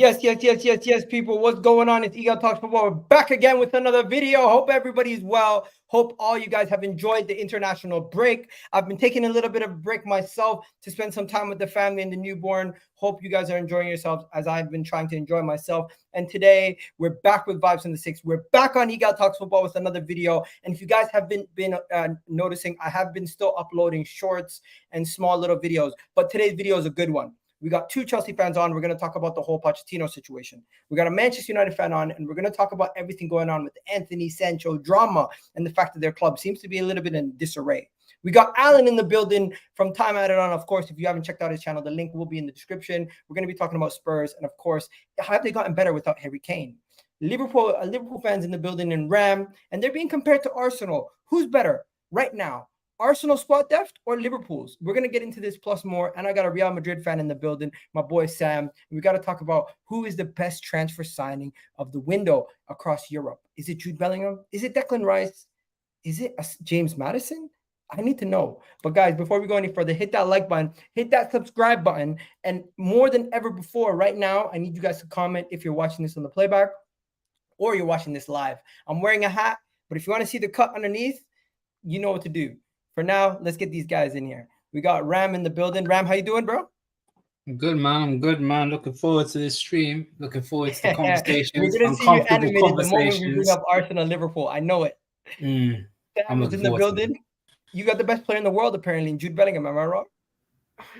Yes, people. What's going on? It's Egal Talks Football. We're back again with another video. Hope everybody's well. Hope all you guys have enjoyed the international break. I've been taking a little bit of a break myself to spend some time with the family and the newborn. Hope you guys are enjoying yourselves as I've been trying to enjoy myself. And today, we're back with Vibes in the Six. We're back on Egal Talks Football with another video. And if you guys have been noticing, I have been still uploading shorts and small little videos. But today's video is a good one. We got two Chelsea fans on. We're going to talk about the whole Pochettino situation. We got a Manchester United fan on, and we're going to talk about everything going on with the Antony, Sancho drama and the fact that their club seems to be a little bit in disarray. We got Alan in the building from Time Added On. Of course, if you haven't checked out his channel, the link will be in the description. We're going to be talking about Spurs, and of course, how have they gotten better without Harry Kane? Liverpool fans in the building in Ram, and they're being compared to Arsenal. Who's better right now? Arsenal squad depth or Liverpool's? We're going to get into this plus more. And I got a Real Madrid fan in the building, my boy Sam. We got to talk about who is the best transfer signing of the window across Europe. Is it Jude Bellingham? Is it Declan Rice? Is it James Maddison? I need to know. But guys, before we go any further, hit that like button, hit that subscribe button. And more than ever before, right now, I need you guys to comment if you're watching this on the playback or you're watching this live. I'm wearing a hat, but if you want to see the cut underneath, you know what to do. For now, let's get these guys in here. We got Ram in the building. Ram, how you doing, bro? I'm good, man. I'm good, man. Looking forward to this stream. Looking forward to the conversations. We're going to see you animated the moment we bring up Arsenal Liverpool. I know it. I'm in the building. You got the best player in the world, apparently, Jude Bellingham. Am I wrong?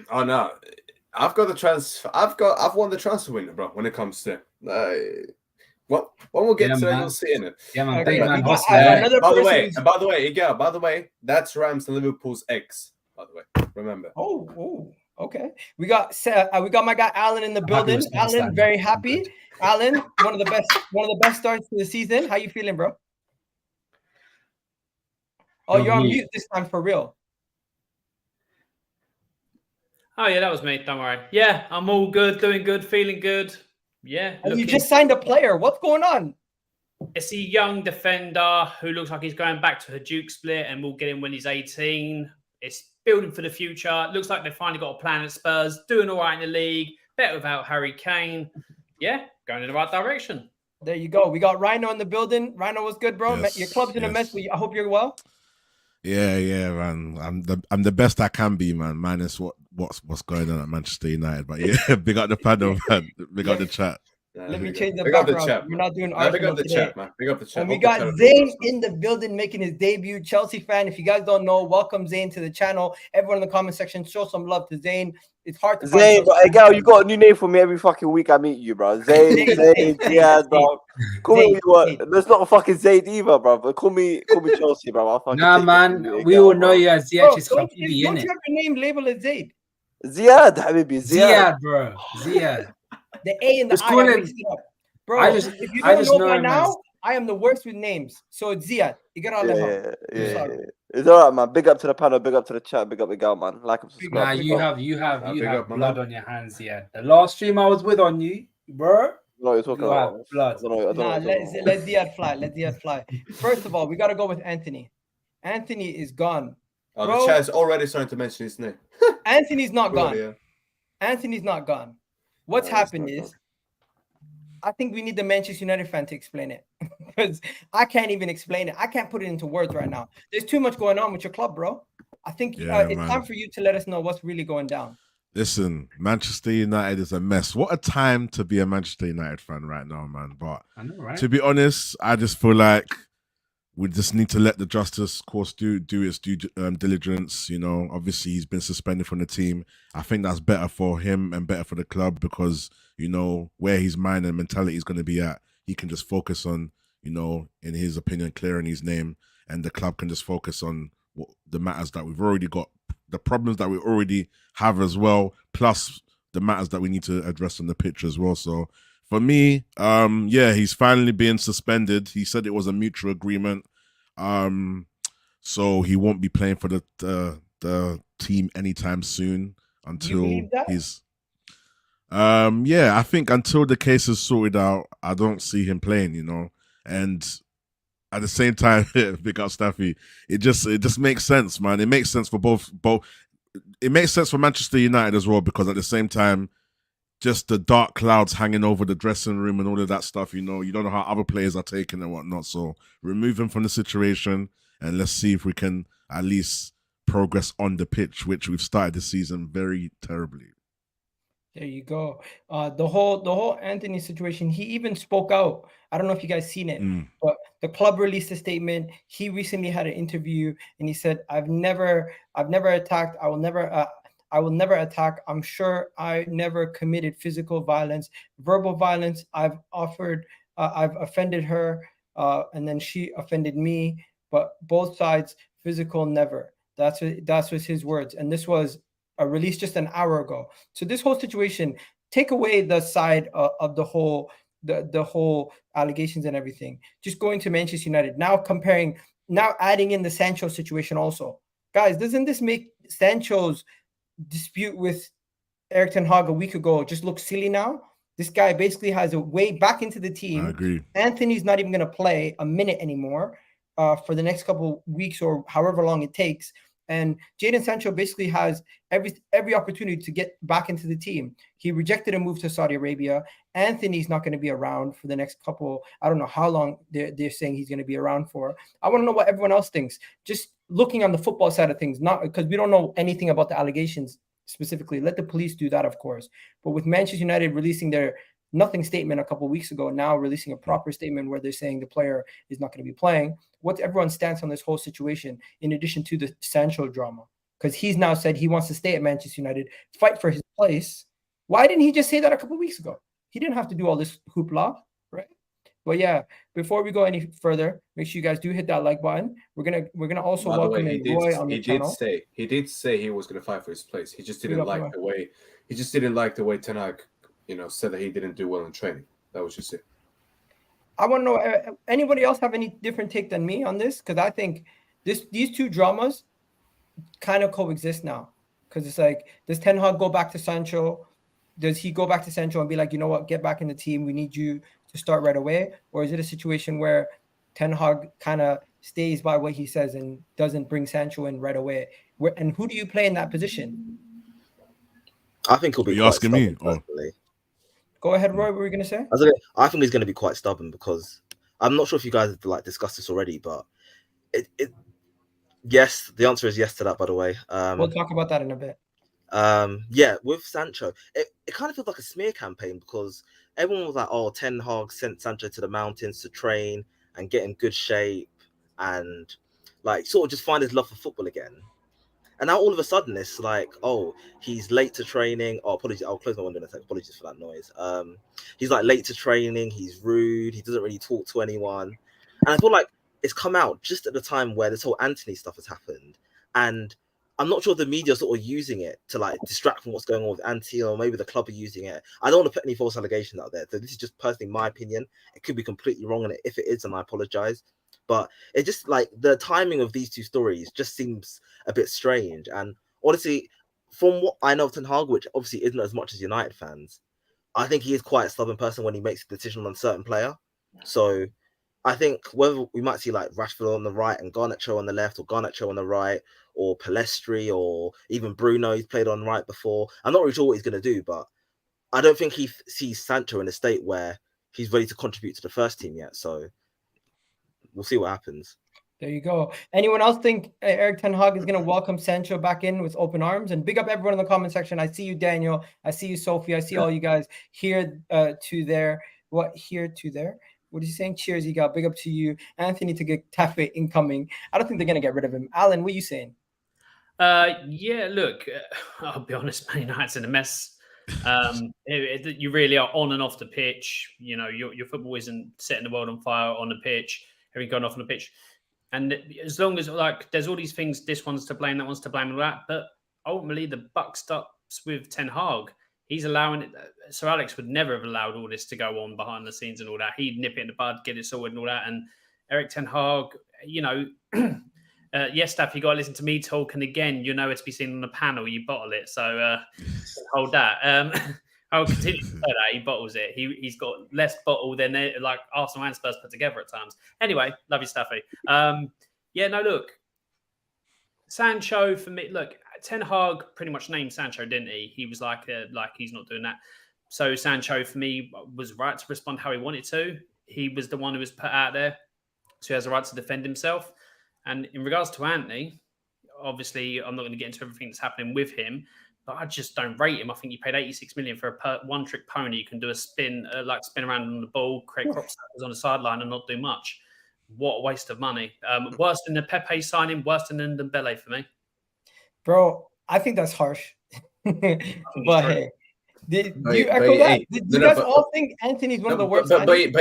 Oh, no. I've got the transfer. I've won the transfer window, bro, when it comes to when we'll get to it, you'll see in it. Yeah, man. Okay, man. By the way, that's Rams and Liverpool's ex. By the way, remember. Oh, okay. We got my guy Alan in the building. Alan, very happy. Alan, one of the best starts to the season. How you feeling, bro? Oh, you're on mute this time for real. Oh yeah, that was me. Don't worry. Yeah, I'm all good, doing good, feeling good. Yeah. And you just signed a player. What's going on? It's a young defender who looks like he's going back to Duke split and we'll get him when he's 18. It's building for the future. Looks like they've finally got a plan at Spurs, doing all right in the league, better without Harry Kane. Yeah, going in the right direction. There you go. We got Rhino in the building. Rhino, what's good, bro? Yes, your club's in a mess, but I hope you're well. Yeah, man. I'm the best I can be, man. Minus what's going on at Manchester United, but yeah, big up the panel, man. Big up the chat. Let me change the background. We're not doing Arsenal big up the today. chat, man. Big up the chat. And we got Zayn in the building making his debut. Chelsea fan. If you guys don't know, welcome Zayn to the channel. Everyone in the comment section, show some love to Zayn. It's hard to Zayn, but Egal, you got a new name for me every fucking week I meet you, bro. Zayn, yeah, bro. Call me what? There's not a fucking Zayd either, bro. But call me Chelsea, bro. Nah, man. We all know you as Ziyad. Just don't you have your name labeled as Zayd? Ziyad, Habibi. Ziyad, bro. Ziyad. The A and the I are mixed up. Bro, if you don't know by now, I am the worst with names. So it's Ziyad. You got all that. Yeah. It's all right, man. Big up to the panel, big up to the chat, big up the girl, man. Like and subscribe. Nah, you have blood on your hands, yeah. The last stream I was with on you, bro. I don't know what you're talking about. Blood. Let Ziyad fly. First of all, we gotta go with Antony. Antony is gone. Oh, the chat's already starting to mention his name. Anthony's not gone. Yeah. Anthony's not gone. What's happened is, I think we need the Manchester United fan to explain it because I can't even explain it. I can't put it into words right now. There's too much going on with your club, bro. I think it's time for you to let us know what's really going down. Listen, Manchester United is a mess. What a time to be a Manchester United fan right now, man. But I know, right? To be honest, I just feel like we just need to let the justice course do its due diligence. You know, obviously he's been suspended from the team. I think that's better for him and better for the club because, you know, where his mind and mentality is going to be at, he can just focus on, you know, in his opinion, clearing his name, and the club can just focus on the matters that we've already got, the problems that we already have as well, plus the matters that we need to address on the pitch as well. So for me, he's finally being suspended. He said it was a mutual agreement. So he won't be playing for the team anytime soon until he's I think until the case is sorted out, I don't see him playing, you know. And at the same time, big up Staffy, it just makes sense, man. It makes sense for both. It makes sense for Manchester United as well, because at the same time, just the dark clouds hanging over the dressing room and all of that stuff. You know, you don't know how other players are taking and whatnot. So remove him from the situation and let's see if we can at least progress on the pitch, which we've started the season very terribly. There you go. The whole Antony situation, he even spoke out. I don't know if you guys seen it, but the club released a statement. He recently had an interview and he said, I've never attacked. I will never attack. I'm sure I never committed physical violence, verbal violence. I've offended her, and then she offended me, but both sides, physical, never. That's was his words. And this was released just an hour ago. So this whole situation, take away the side of the whole allegations and everything. Just going to Manchester United now, adding in the Sancho situation also. Guys, doesn't this make Sancho's dispute with Erik Ten Hag a week ago just look silly now? This guy basically has a way back into the team. I agree. Antony's not even going to play a minute anymore for the next couple weeks or however long it takes. And Jadon Sancho basically has every opportunity to get back into the team. He rejected a move to Saudi Arabia. Antony's not going to be around for the next couple. I don't know how long they're saying he's going to be around for. I want to know what everyone else thinks. Just looking on the football side of things, not because we don't know anything about the allegations specifically. Let the police do that, of course. But with Manchester United releasing their nothing statement a couple of weeks ago, now releasing a proper statement where they're saying the player is not going to be playing. What's everyone's stance on this whole situation in addition to the Sancho drama? Because he's now said he wants to stay at Manchester United, fight for his place. Why didn't he just say that a couple of weeks ago? He didn't have to do all this hoopla, right? But yeah, before we go any further, make sure you guys do hit that like button. We're gonna also welcome Roy on the channel. He did say he was gonna fight for his place. He just didn't like the way Ten Hag, said that he didn't do well in training. That was just it. I want to know, anybody else have any different take than me on this? Because I think these two dramas kind of coexist now. Because it's like, does Ten Hag go back to Sancho? Does he go back to Sancho and be like, you know what, get back in the team. We need you to start right away. Or is it a situation where Ten Hag kind of stays by what he says and doesn't bring Sancho in right away? And who do you play in that position? I think he'll be. Are you asking me? Go ahead, Roy. What were you going to say? I think he's going to be quite stubborn because I'm not sure if you guys have discussed this already, but yes, the answer is yes to that. By the way, we'll talk about that in a bit. Yeah, with Sancho, it kind of feels like a smear campaign because everyone was like, "Oh, Ten Hag sent Sancho to the mountains to train and get in good shape and sort of just find his love for football again." And now all of a sudden it's like, oh, he's late to training. Oh, apologies. I'll close my window in a second. Apologies for that noise. He's late to training. He's rude. He doesn't really talk to anyone. And I feel like it's come out just at the time where this whole Antony stuff has happened. And I'm not sure the media are sort of using it to distract from what's going on with Antony, or maybe the club are using it. I don't want to put any false allegations out there. So this is just personally my opinion. It could be completely wrong. And if it is, then I apologize. But it just the timing of these two stories just seems a bit strange. And honestly, from what I know of Ten Hag, which obviously isn't as much as United fans, I think he is quite a stubborn person when he makes a decision on a certain player. So I think whether we might see Rashford on the right and Garnacho on the left, or Garnacho on the right, or Pellistri, or even Bruno, he's played on right before. I'm not really sure what he's going to do, but I don't think he sees Sancho in a state where he's ready to contribute to the first team yet. So we'll see what happens. There you go. Anyone else think Erik Ten Hag is going to welcome Sancho back in with open arms? And big up everyone in the comment section. I see you, Daniel. I see you, Sophie. I see all you guys here to there. What here to there? What is he saying? Cheers, Egal. Big up to you. Antony to get Tafe incoming. I don't think they're going to get rid of him. Alan, what are you saying? Yeah, look, I'll be honest, Man United's in a mess. You really are on and off the pitch. Your football isn't setting the world on fire on the pitch. Everything going off on the pitch. And as long as there's all these things, this one's to blame, that one's to blame, and all that. But ultimately, the buck stops with Ten Hag. He's allowing it. Sir Alex would never have allowed all this to go on behind the scenes and all that. He'd nip it in the bud, get it sorted and all that. And Erik Ten Hag, yes, Staff, you got to listen to me talk. And again, it's to be seen on the panel. You bottle it. So hold that. I'll continue to say that. He bottles it. He's got less bottle than Arsenal and Spurs put together at times. Anyway, love you, Staffy. Look. Sancho, for me, look, Ten Hag pretty much named Sancho, didn't he? He was like he's not doing that. So Sancho, for me, was right to respond how he wanted to. He was the one who was put out there, so he has the right to defend himself. And in regards to Antony, obviously, I'm not going to get into everything that's happening with him, but I just don't rate him. I think you paid 86 million for a one-trick pony. You can do a spin, spin around on the ball, create crop circles on the sideline, and not do much. What a waste of money. Worse than the Pepe signing, worse than Dembele for me. Bro, I think that's harsh. But hey, do you echo that? Do you guys all think Antony's one of the worst? But it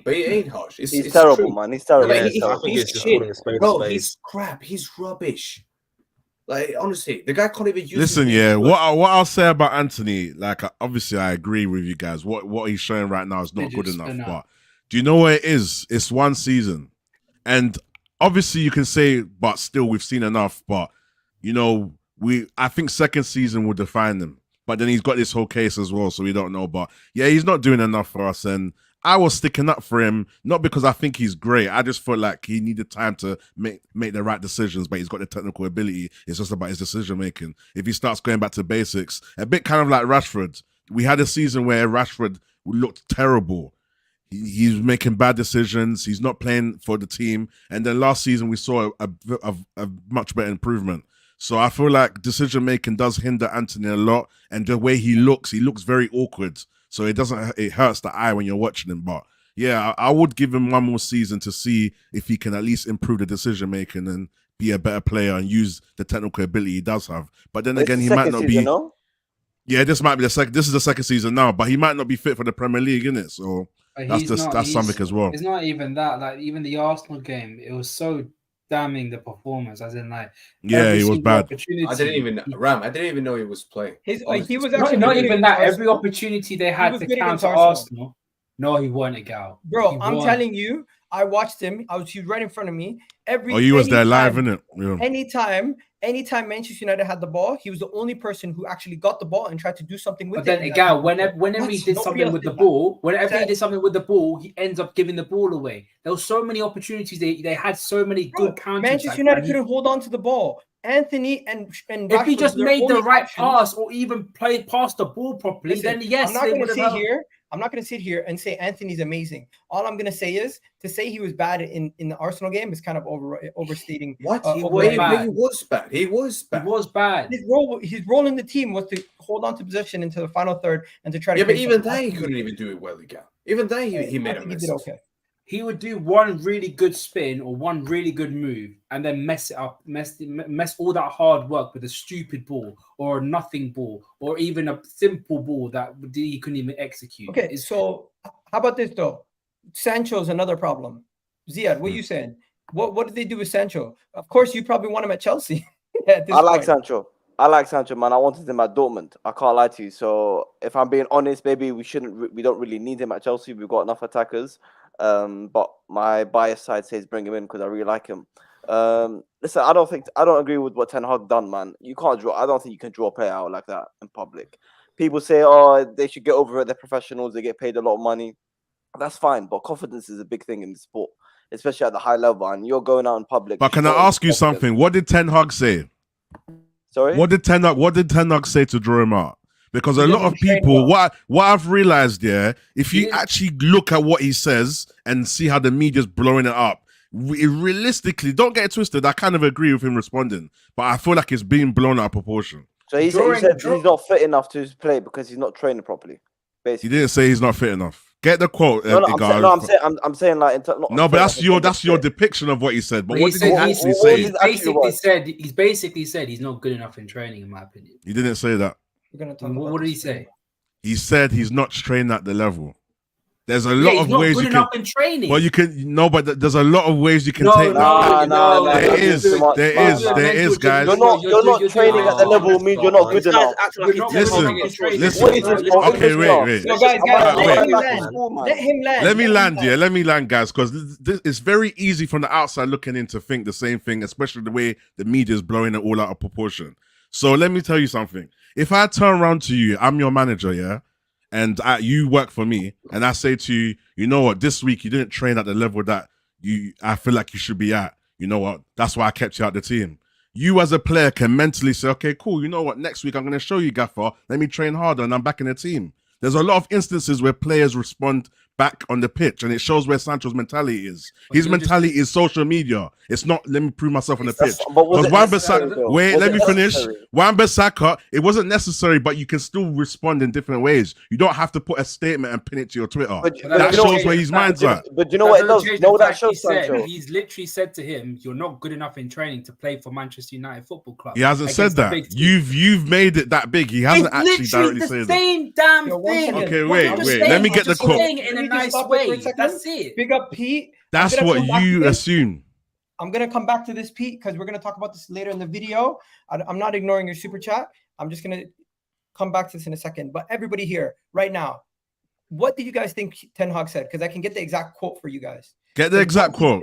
ain't harsh. He's terrible, true. man. He's terrible. Like, I think it's just shit. calling a spade a Bro, spade. he's crap. He's rubbish. Like, honestly, the guy can't even use. Listen, yeah, what I'll say about Antony, like, obviously I agree with you guys. What he's showing right now is not good enough. But do you know what it is? It's one season, and obviously you can say, but still we've seen enough. But you know, I think second season will define him. But then he's got this whole case as well, so we don't know. But yeah, he's not doing enough for us, and I was sticking up for him, not because I think he's great. I just felt like he needed time to make the right decisions, but he's got the technical ability. It's just about his decision making. If he starts going back to basics, a bit kind of like Rashford. We had a season where Rashford looked terrible. He's making bad decisions. He's not playing for the team. And then last season, we saw a much better improvement. So I feel like decision making does hinder Antony a lot, and the way he looks very awkward. So it hurts the eye when you're watching him. But yeah, I would give him one more season to see if he can at least improve the decision making and be a better player and use the technical ability he does have. But then again, he might not be. No? Yeah, this might be the second. This is the second season now, but he might not be fit for the Premier League, innit? So that's something as well. It's not even that. Like even the Arsenal game, it was so damning the performance, as in like he was bad. I didn't even know he was playing. He was actually not even that. Every opportunity they had to counter Arsenal. No, he wasn't Egal. Bro, I'm telling you, I watched him. He was right in front of me. He was there live, innit? Yeah. Anytime Manchester United had the ball, he was the only person who actually got the ball and tried to do something with it. But then Egal, whenever he did something with the ball, he ends up giving the ball away. There were so many opportunities. They had so many good counters. Manchester United couldn't hold on to the ball. Antony and if he just made the right pass or even played past the ball properly, then yes, I'm not going to sit here and say Antony's amazing. All I'm going to say is to say he was bad in the Arsenal game is kind of overstating. What? He was bad. He was bad. His role in the team was to hold on to possession into the final third and to try to. Yeah, but even then he couldn't even do it well again. Even then he made a mess. He did okay. He would do one really good spin or one really good move and then mess it up, mess all that hard work with a stupid ball or a nothing ball or even a simple ball that he couldn't even execute. Okay, so how about this though? Sancho's another problem. Ziad, what are you saying? What did they do with Sancho? Of course, you probably want him at Chelsea. I like Sancho, man. I wanted him at Dortmund. I can't lie to you. So if I'm being honest, maybe we don't really need him at Chelsea. We've got enough attackers. But my bias side says bring him in because I really like him. Listen, I don't agree with what Ten Hag done, man. You can't draw. I don't think you can draw a player out like that in public. People say, oh, they should get over it. They're professionals. They get paid a lot of money. That's fine, but confidence is a big thing in the sport, especially at the high level. And you're going out in public. But can I ask you something? What did Ten Hag say? Sorry. What did Ten Hag say to draw him out? Because a lot of people, what I've realized, if you actually look at what he says and see how the media's blowing it up, realistically, don't get it twisted. I kind of agree with him responding, but I feel like it's being blown out of proportion. So he said he's not fit enough to play because he's not training properly. Basically, he didn't say he's not fit enough. Get the quote. I'm saying like no, but that's your depiction of what he said. But what did he actually say? He's basically said he's not good enough in training, in my opinion. He didn't say that. What did he say? He said he's not trained at the level. There's a lot of ways you can. In training. Well, you can but there's a lot of ways you can take that. There is, guys. You're not training at the level means you're not good enough. Listen. Okay, wait. No, guys, let him land. Let me land, guys, because it's very easy from the outside looking in to think the same thing, especially the way the media is blowing it all out of proportion. So let me tell you something. If I turn around to you, I'm your manager, yeah? And you work for me, and I say to you, you know what, this week you didn't train at the level that I feel like you should be at. You know what, that's why I kept you out the team. You as a player can mentally say, okay, cool, you know what, next week I'm going to show you, Gaffer, let me train harder and I'm back in the team. There's a lot of instances where players respond back on the pitch, and it shows where Sancho's mentality is. His mentality is social media. It's not, let me prove myself on the pitch. But was Because it necessary, though? wait, Was let it me finish. necessary? Wan-Bissaka, it wasn't necessary, but you can still respond in different ways. You don't have to put a statement and pin it to your Twitter. But that you know shows where his mind's at. But you know what it does? You know what that shows, said, Sancho? he's literally said to him, "You're not good enough in training to play for Manchester United Football Club." He hasn't said that. You've made it that big. He hasn't actually directly said that. Same damn thing. Okay, wait. Let me get the quote. Saying it in a nice way. That's it. Big up Pete. That's what you assume. I'm gonna come back to this, Pete, because we're gonna talk about this later in the video. I'm not ignoring your super chat. I'm just gonna come back to this in a second. But everybody here, right now, what do you guys think Ten Hag said? Because I can get the exact quote for you guys. Get the exact quote.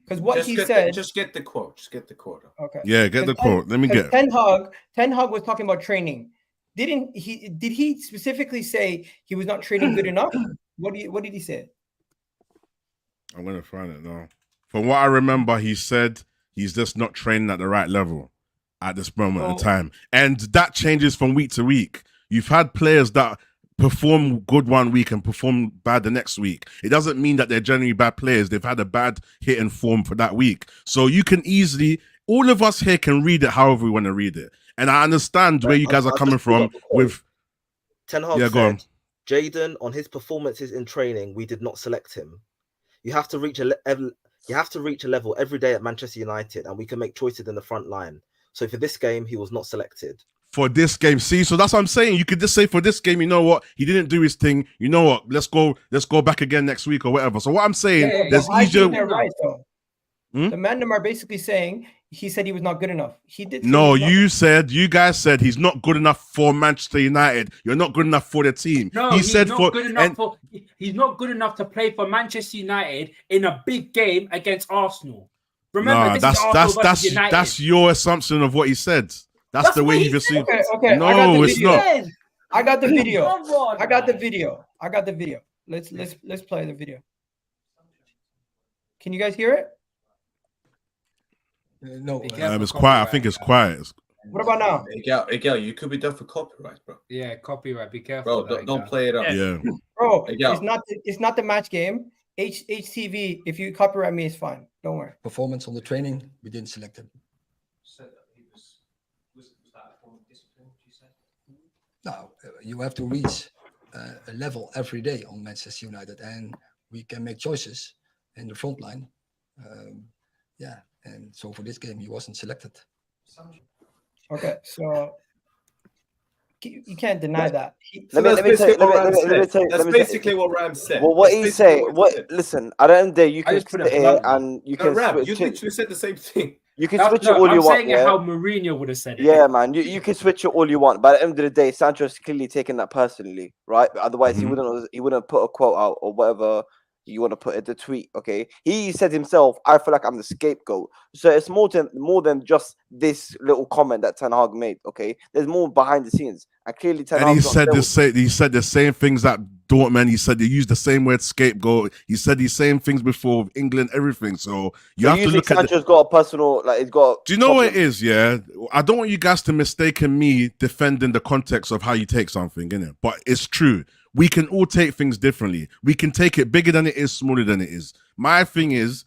Because what Just he get said. just get the quote. Just get the quote. Okay. Yeah, get the quote. Let me get. Ten Hag was talking about training. Did he specifically say he was not training good enough? What did he say? I'm gonna find it now. From what I remember, he said he's just not training at the right level at this moment in time, and that changes from week to week. You've had players that perform good one week and perform bad the next week. It doesn't mean that they're generally bad players. They've had a bad hit and form for that week. So you can easily, all of us here can read it however we want to read it. And I understand where you guys are coming from with Ten Hag go on. said, Jadon, on his performances in training, we did not select him. You have to reach a level every day at Manchester United, and we can make choices in the front line. So for this game, he was not selected. For this game, see, so that's what I'm saying. You could just say for this game, you know what, he didn't do his thing. You know what, let's go back again next week or whatever. So what I'm saying, there's easier. Right, though. The Mandem are basically saying he said he was not good enough. He did. No, you guys said he's not good enough for Manchester United. You're not good enough for the team. No, he's not good enough to play for Manchester United in a big game against Arsenal. Remember, that's your assumption of what he said. That's the way you've assumed. Okay. No, it's not. I got the video. I got the video. Let's play the video. Can you guys hear it? No, it's quiet. I think it's quiet. What about now? Egal, you could be done for copyright, bro. Yeah, copyright. Be careful, bro. Don't play it up. Yeah, bro. It's not the match game. HTV. If you copyright me, it's fine. Don't worry. Performance on the training, we didn't select him. No, you have to reach a level every day on Manchester United, and we can make choices in the front line. And so for this game, he wasn't selected. Okay, so you can't deny that. That's basically what Ram said. Well, what he's saying, listen, at the end of the day, you can sit here and you can Ram, you literally said the same thing. You can switch it all you want. I'm saying it how Mourinho would have said it. Yeah, man, you can switch it all you want, but at the end of the day, Sancho's clearly taking that personally, right? Otherwise, he wouldn't put a quote out or whatever you want to put in the tweet. Okay, he said himself, "I feel like I'm the scapegoat." So it's more than just this little comment that Ten Hag made. Okay, there's more behind the scenes, and clearly Ten Hag. And he said the same things that Dortmund. He said he used the same word scapegoat. He said these same things before with England, everything. So you have to look at. Sancho's got a personal, like, it's got. Do you know what it is? Yeah, I don't want you guys to mistaken me defending the context of how you take something, innit? But it's true. We can all take things differently. We can take it bigger than it is, smaller than it is. My thing is,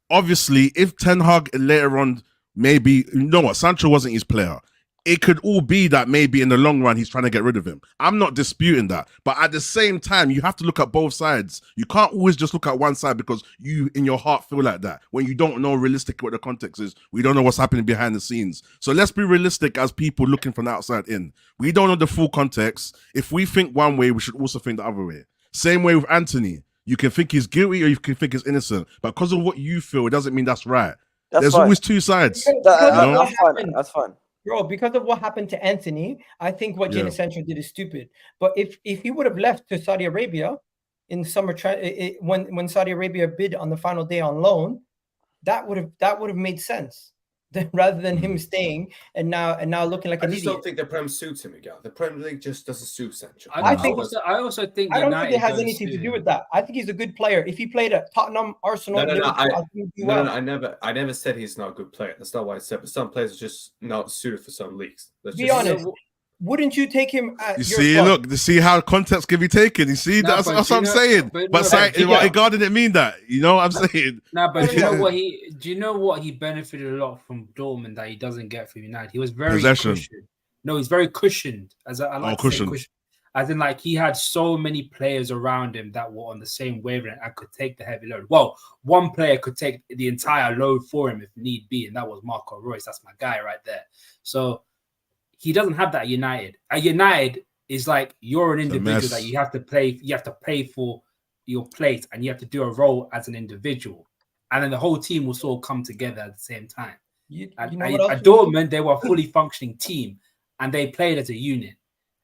obviously, if Ten Hag later on, maybe, you know what, Sancho wasn't his player. It could all be that maybe in the long run, he's trying to get rid of him. I'm not disputing that. But at the same time, you have to look at both sides. You can't always just look at one side because you, in your heart, feel like that. When you don't know realistically what the context is, we don't know what's happening behind the scenes. So let's be realistic as people looking from the outside in. We don't know the full context. If we think one way, we should also think the other way. Same way with Antony. You can think he's guilty or you can think he's innocent. But because of what you feel, it doesn't mean that's right. There's always two sides. That's fine. Bro, because of what happened to Antony, I think what Jadon Sancho did is stupid. But if he would have left to Saudi Arabia in summer, when Saudi Arabia bid on the final day on loan, that would have made sense. Rather than him staying and now looking like an idiot. I just don't think the Prem suits him, Egal. The Premier League just doesn't suit Sancho. I also think I don't think it has anything to do with that. I think he's a good player. If he played at Tottenham, Arsenal, I never said he's not a good player. That's not what I said. But some players are just not suited for some leagues. Be honest. wouldn't you take him at You your see, club? look, you see how context can be taken. You see, No, that's but what do you I'm know- saying. but But no, but yeah. Egal didn't mean that. You know what I'm saying? No, but do you Yeah. know what he benefited a lot from Dortmund that he doesn't get from United? He was very Possession. cushioned. No, he's very cushioned. As I like to say cushioned. cushioned. As in, like, he had so many players around him that were on the same wavelength and could take the heavy load. Well, one player could take the entire load for him if need be, and that was Marco Reus. That's my guy right there. So he doesn't have that at United. At United is like you're an a individual mess. that you have to play. You have to play for your place, and you have to do a role as an individual, and then the whole team will sort of come together at the same time. You At know what else? at Dortmund, they were a fully functioning team, and they played as a unit.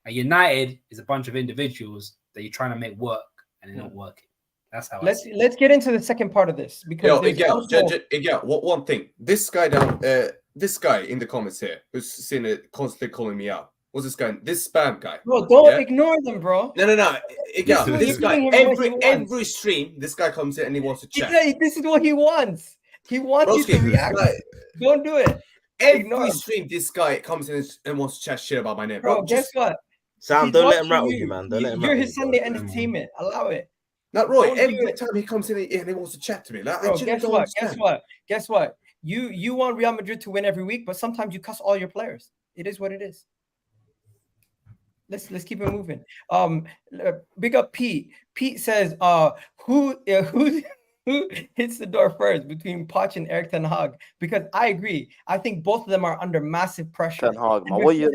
At United is a bunch of individuals that you're trying to make work, and they're not working. That's how I see it. Let's get into the second part of this because Yo, there's Egal, also- one thing. This guy down, this guy in the comments here, who's seen it constantly calling me out. What's this guy? This spam guy. bro, don't Yeah? ignore them, bro. No. Egal, This is this what guy, you're doing him what he wants. every stream, this guy comes in and he wants to chat. Yeah, this is what he wants. He wants you to Broski, react. like, Don't do it, Ignore every him. stream, this guy comes in and wants to chat shit about my name. bro. Just, Guess what? Sam, He's don't let him watching rattle you, man. Don't let him You're rattle his you, Sunday bro. entertainment. Allow it, not Roy. Don't do Every it. time he comes in and he wants to chat to me, like, I bro. genuinely Guess don't what? understand. Guess what? You want Real Madrid to win every week, but sometimes you cuss all your players. It is what it is. Let's keep it moving. Big up Pete. Pete says, who hits the door first between Poch and Erik Ten Hag? Because I agree. I think both of them are under massive pressure. Ten Hag, man. And What you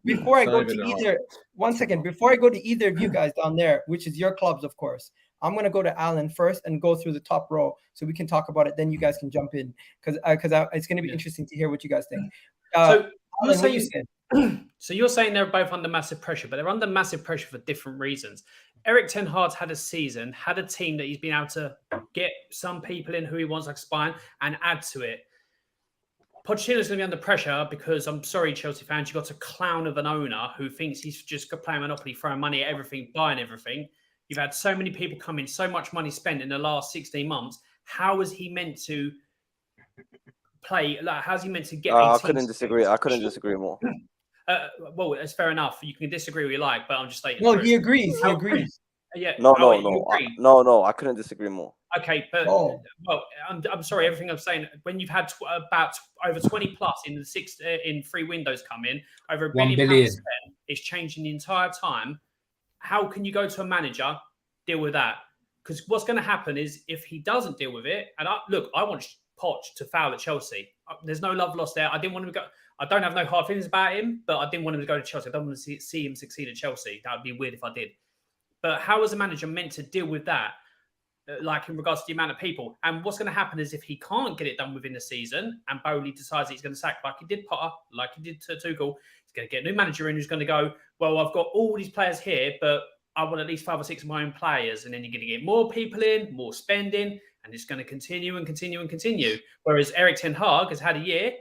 before I It's go not to even either one second, before I go to either of you guys down there, which is your clubs, of course, I'm gonna go to Alan first and go through the top row so we can talk about it. Then you guys can jump in because it's gonna be interesting to hear what you guys think. So Alan, you're what you saying, saying? so you're saying they're both under massive pressure, but they're under massive pressure for different reasons. Erik Ten Hag's had a season, had a team that he's been able to get some people in who he wants like spine and add to it. Pochettino's going to be under pressure because I'm sorry, Chelsea fans, you got a clown of an owner who thinks he's just playing Monopoly, throwing money at everything, buying everything. You've had so many people come in, so much money spent in the last 16 months. How is he meant to play? Like, how's he meant to get? I couldn't disagree more. Well, it's fair enough. You can disagree what you like, but I'm just stating. No, the he truth. agrees. He agrees. Yeah. No, you agree? no. I couldn't disagree more. Okay, but Oh. well, I'm sorry. Everything I'm saying, when you've had about over 20 plus in the in free windows come in, over £1 1 billion billion. spent, it's changing the entire time. How can you go to a manager, deal with that? Because what's going to happen is if he doesn't deal with it, and I want Poch to foul at Chelsea. There's no love lost there. I didn't want him to go. I don't have no hard feelings about him, but I didn't want him to go to Chelsea. I don't want to see him succeed at Chelsea. That would be weird if I did. But how is a manager meant to deal with that? Like in regards to the amount of people, and what's going to happen is if he can't get it done within the season, and Bowley decides he's going to sack like he did Potter, like he did to Tuchel, he's going to get a new manager in who's going to go, well, I've got all these players here, but I want at least 5 or 6 of my own players, and then you're going to get more people in, more spending, and it's going to continue and continue and continue. Whereas Erik Ten Hag has had a year,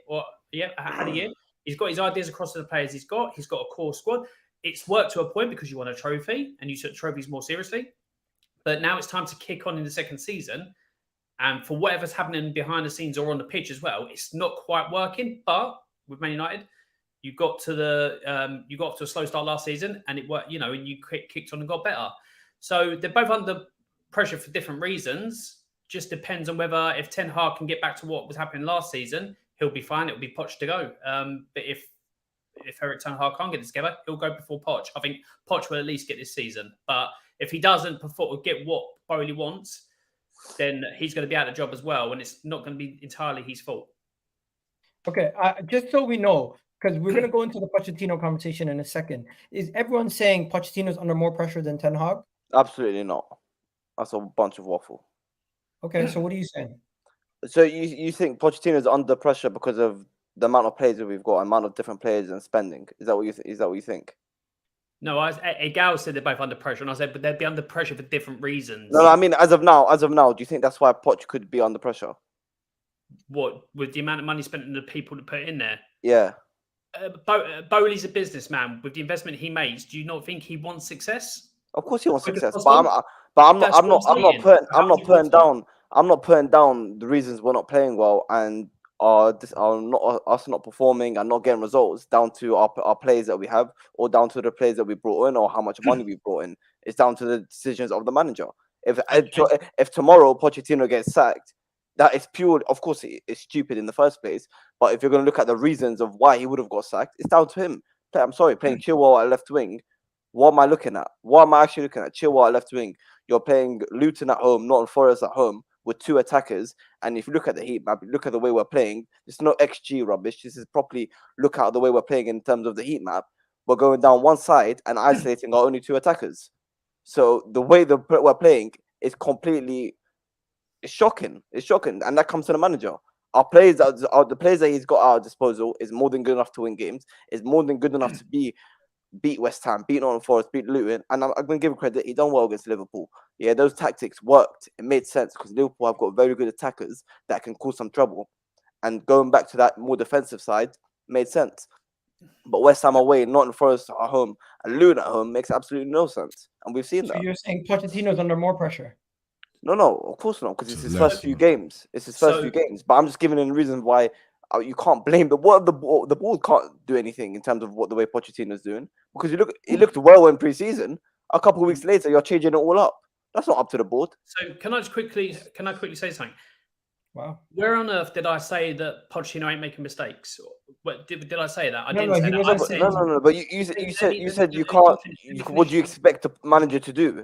He's got his ideas across to the players he's got a core squad. It's worked to a point because you won a trophy and you took trophies more seriously. But now it's time to kick on in the second season. And for whatever's happening behind the scenes or on the pitch as well, it's not quite working. But with Man United, you got to a slow start last season, and it worked. And you kicked on and got better. So they're both under pressure for different reasons. Just depends on whether if Ten Hag can get back to what was happening last season, he'll be fine. It'll be Poch to go. But if Erik Ten Hag can't get it together, he'll go before Poch. I think Poch will at least get this season. But if he doesn't get what Bowley wants, then he's going to be out of job as well, and it's not going to be entirely his fault. Okay, just so we know, because we're going to go into the Pochettino conversation in a second. Is everyone saying Pochettino's under more pressure than Ten Hag? Absolutely not. That's a bunch of waffle. Okay, so what are you saying? So you think Pochettino's under pressure because of the amount of players that we've got, amount of different players and spending? Is that what you think? No, Egal said they're both under pressure, and I said, but they'd be under pressure for different reasons. No, I mean as of now, do you think that's why Poch could be under pressure? What, with the amount of money spent and the people to put in there? Yeah. Bowley's a businessman. With the investment he makes, do you not think he wants success? Of course he wants Quick as success, possible? but I'm not That's what I'm saying. putting down the reasons we're not playing well and are not us not performing and not getting results down to our players that we have, or down to the players that we brought in, or how much money we brought in. It's down to the decisions of the manager. If tomorrow Pochettino gets sacked, that is pure. Of course, it's stupid in the first place. But if you're going to look at the reasons of why he would have got sacked, it's down to him. I'm sorry, playing Chilwell at left wing. What am I looking at? What am I actually looking at? Chilwell at left wing. You're playing Luton at home, Nottingham Forest at home, with 2 attackers. And if you look at the heat map, look at the way we're playing. It's no XG rubbish. This is properly look at the way we're playing in terms of the heat map. We're going down one side and isolating our only 2 attackers. So the way we're playing is completely shocking. It's shocking, and that comes to the manager. Our players, the players that he's got at our disposal, is more than good enough to win games. Is more than good enough to beat West Ham, beat Nottingham Forest, beat Luton. And I'm going to give him credit. He done well against Liverpool. Yeah, those tactics worked. It made sense because Liverpool have got very good attackers that can cause some trouble. And going back to that more defensive side made sense. But West Ham away, Nottingham Forest at home, and Luton at home makes absolutely no sense. And we've seen that. So you're saying Pochettino's under more pressure? No, of course not, because it's his first few games. It's his first few games. But I'm just giving him the reason why you can't blame the board can't do anything in terms of what the way Pochettino's doing, because he looked well in pre-season. A couple of weeks later, you're changing it all up. That's not up to the board. So can I quickly say something? Wow. Where on earth did I say that Pochettino ain't making mistakes? What did I say that? I No, didn't no, say that. No. But you said you can't. What do you expect a manager to do?